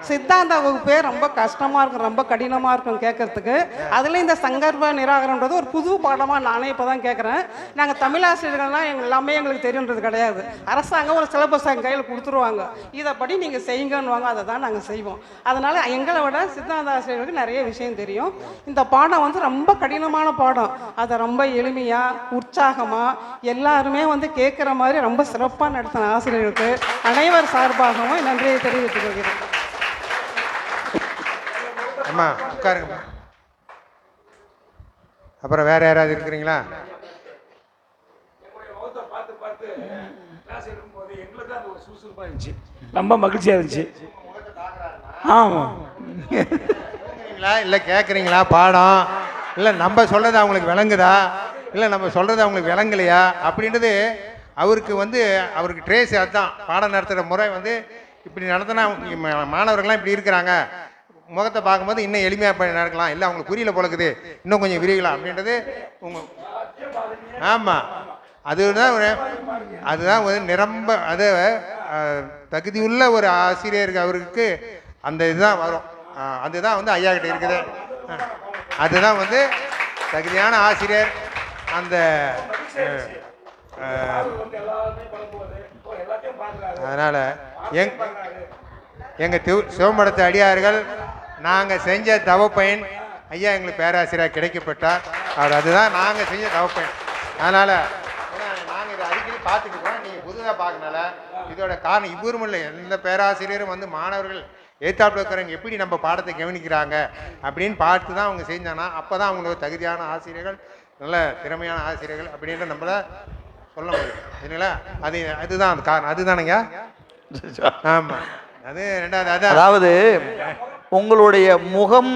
சித்தாந்த வகுப்பே ரொம்ப கஷ்டமா இருக்கும், ரொம்ப கடினமா இருக்கும் கேட்கறதுக்கு. அதுல இந்த சங்கற்ப நிராகரம்ன்றது ஒரு புது பாடமா நானே இப்பதான் கேட்கறேன். நாங்க தமிழாசிரியர்கள்லாம் எல்லாமே எங்களுக்கு தெரியுன்றது கிடையாது. அரசாங்கம் ஒரு சிலபஸ் எங்கள் கையில் கொடுத்துருவாங்க, இதை படி நீங்க செய்யுங்கன்னுவாங்க, அதை தான் நாங்கள் செய்வோம். அதனால எங்களை விட சித்தாந்த ஆசிரியர்களுக்கு நிறைய விஷயம் தெரியும். இந்த பாடம் வந்து ரொம்ப கடினமான பாடம். அதை ரொம்ப எளிமையா உற்சாகமா எல்லாருமே வந்து கேட்குற மாதிரி ரொம்ப சிறப்பாக நடத்தின ஆசிரியர்களுக்கு அனைவர் சார்பாகவும் நன்றியை தெரிவித்துக் கொள்கிறேன். அம்மா உட்காருங்கம்மா. அப்புறம் வேற யாராவது இருக்கிறீங்களா? ரொம்ப மகிழ்ச்சியா இருந்துச்சு. ஆமாம், இல்லை கேட்குறீங்களா பாடம்? இல்லை நம்ம சொல்கிறது அவங்களுக்கு விளங்குதா, இல்லை நம்ம சொல்கிறது அவங்களுக்கு விளங்கலையா அப்படின்றது அவருக்கு வந்து அவருக்கு ட்ரேஸ். அதுதான் பாடம் நடத்துகிற முறை வந்து இப்படி நடத்தினா மாணவர்கள்லாம் இப்படி இருக்கிறாங்க, முகத்தை பார்க்கும்போது இன்னும் எளிமையாக நடக்கலாம், இல்லை அவங்களுக்கு புரியல போலக்குது, இன்னும் கொஞ்சம் விரிகலாம் அப்படின்றது உங்கள். ஆமாம், அதுதான் ஒரு நிரம்ப அது தகுதியுள்ள ஒரு ஆசிரியருக்கு அவருக்கு அந்த இதுதான் வரும். அதுதான் வந்து ஐயா கிட்ட இருக்குது. அதுதான் வந்து தகுதியான ஆசிரியர். அந்த அதனால் எங்கள் சிவமடத்து அடியார்கள் நாங்கள் செஞ்ச தவப்பயன் ஐயா எங்களுக்கு பேராசிரியர் கிடைக்கப்பட்டார். அதுதான் நாங்கள் செஞ்ச தவப்பயன். அதனால் நாங்கள் இதை அடிக்கடி பார்த்துக்கிட்டோம். நீங்கள் புதுதாக பார்க்கனால இதோட காரணம் இவரும் இல்லை, எந்த பேராசிரியரும் வந்து மாணவர்கள் ஏத்தாப்பில் இருக்கிறவங்க எப்படி நம்ம பாடத்தை கவனிக்கிறாங்க அப்படின்னு பார்த்து தான் அவங்க செஞ்சானா அப்போ தான் அவங்களோட தகுதியான ஆசிரியர்கள், நல்ல திறமையான ஆசிரியர்கள் அப்படின்ற நம்மள சொல்ல முடியும். சரிங்களா? அதுதான் அந்த காரணம். அதுதானுங்க. ஆமாம், அது ரெண்டாவது. அதாவது உங்களுடைய முகம்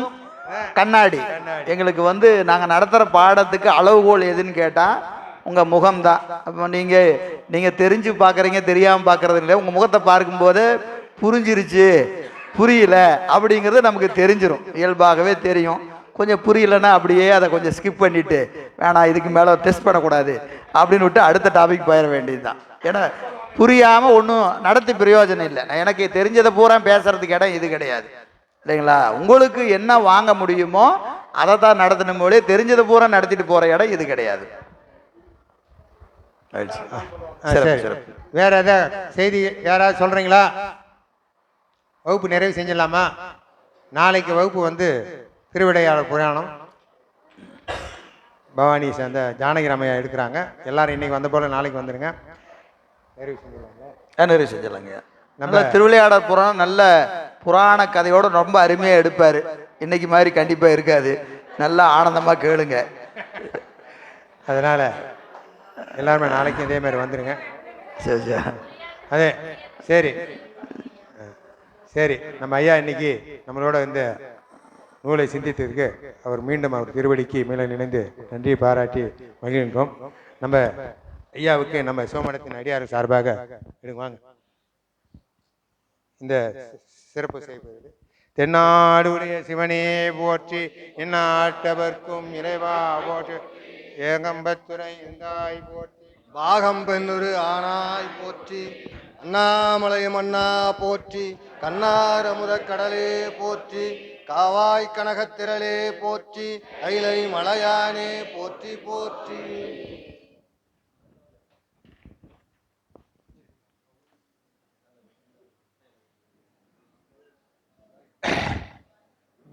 கண்ணாடி. எங்களுக்கு வந்து நாங்கள் நடத்துகிற பாடத்துக்கு அளவுகோல் எதுன்னு கேட்டால் உங்கள் முகம்தான். அப்போ நீங்கள் தெரிஞ்சு பார்க்குறீங்க, தெரியாமல் பார்க்குறது இல்லை. உங்கள் முகத்தை பார்க்கும்போது புரிஞ்சிருச்சு, புரியல அப்படிங்கிறது நமக்கு தெரிஞ்சிடும், இயல்பாகவே தெரியும். கொஞ்சம் புரியலன்னா அப்படியே அதை கொஞ்சம் ஸ்கிப் பண்ணிவிட்டு வேணாம் இதுக்கு மேலே டெஸ்ட் பண்ணக்கூடாது அப்படின்னு விட்டு அடுத்த டாபிக் போயிட வேண்டியது தான். ஏன்னா புரியாமல் ஒன்றும் நடத்தி பிரயோஜனம் இல்லை. எனக்கு தெரிஞ்சதை பூரா பேசுறதுக்கு இடம் இது கிடையாது இல்லைங்களா? உங்களுக்கு என்ன வாங்க முடியுமோ அதை தான் நடத்தணும் போலே, தெரிஞ்சதை பூரா நடத்திட்டு போகிற இடம் இது கிடையாது. வேற ஏதாவது செய்தி யாராவது சொல்கிறீங்களா? வகுப்பு நிறைவு செஞ்சிடலாமா? நாளைக்கு வகுப்பு வந்து திருவிடையாளர் புராணம் பவானி சேர்ந்த ஜானகிராமையா எடுக்கிறாங்க. எல்லாரும் இன்னைக்கு வந்த போல நாளைக்கு வந்துடுங்க. நிறைவு செஞ்சிடலாங்க. நம்ம திருவிளையாடல் புராணம் நல்ல புராண கதையோடு ரொம்ப அருமையாக எடுப்பார். இன்னைக்கு மாதிரி கண்டிப்பாக இருக்காது. நல்லா ஆனந்தமாக கேளுங்க. அதனால் எல்லாருமே நாளைக்கு இதே மாதிரி வந்துடுங்க. சரி சரி அதே சரி சரி. நம்ம ஐயா இன்னைக்கு நம்மளோட இந்த நூலை சிந்தித்ததுக்கு அவர் மீண்டும் அவர் திருவடிக்கு மேலே நினைந்து நன்றியை பாராட்டி மகிழ்கின்றோம். நம்ம ஐயாவுக்கு நம்ம சிவமடத்தின் அடியார் சார்பாக எடுவாங்க இந்த சிறப்பு செய்வது. தென்னாடுடைய சிவனே போற்றி, எந்நாட்டவர்க்கும் இறைவா போற்றி, ஏகம்பத்துறை எந்தாய் போற்றி, பாகம்பெண்ணுரு ஆனாய் போற்றி, அண்ணாமலை மன்னா போற்றி, கண்ணாரமுத கடலே போற்றி, காவாய் கனகத்திரளே போற்றி, கைலை மலையானே போற்றி போற்றி.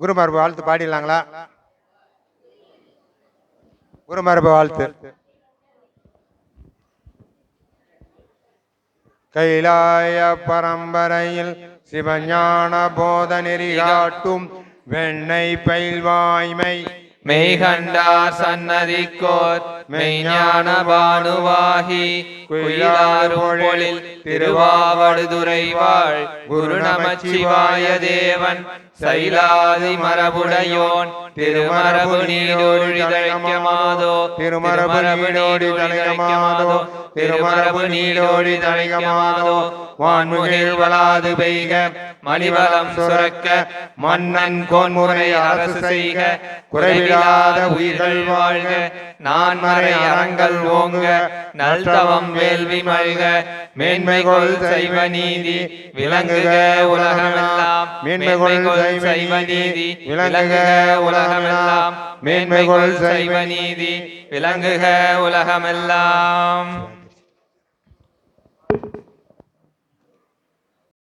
குருமரபு வாழ்த்து பாடிடலாங்களா? குருமரபு வாழ்த்து. கைலாய பரம்பரையில் சிவஞான போத நெறி காட்டும் வெண்ணை பயில்வாய்மை மெய்கண்டார் சன்னதிக்கோர் மெய்ஞான பானுவாகி குயிலாரும் பொழில் திருவாவடுதுறை வாழ் குரு நமச்சிவாய தேவன் சைலாதி மரபுடையோன் திருமரபு நீடோழி தழைக்கமாதோ திருமரபு நீடோழி தழைக்கமாதோ திருமரபு நீடோழி தழைக்கமாதோ வான்முகில் வளாது பெய்க மணிவளம் சுரக்க மன்னன் கோன்முறை அரசு செய்க குறைவில்லாத உயிர்கள் வாழ்க நான்மறை அறங்கள் ஓங்க நல்தவம் வேள்வி மல்க மேன்மைகொள் சைவ நீதி விளங்குக உலகமெல்லாம் மேன்மைகொள் சைவ நீதி விளங்குக உலகமெல்லாம் மேன்மைகொள் சைவ நீதி விளங்குக உலகமெல்லாம்.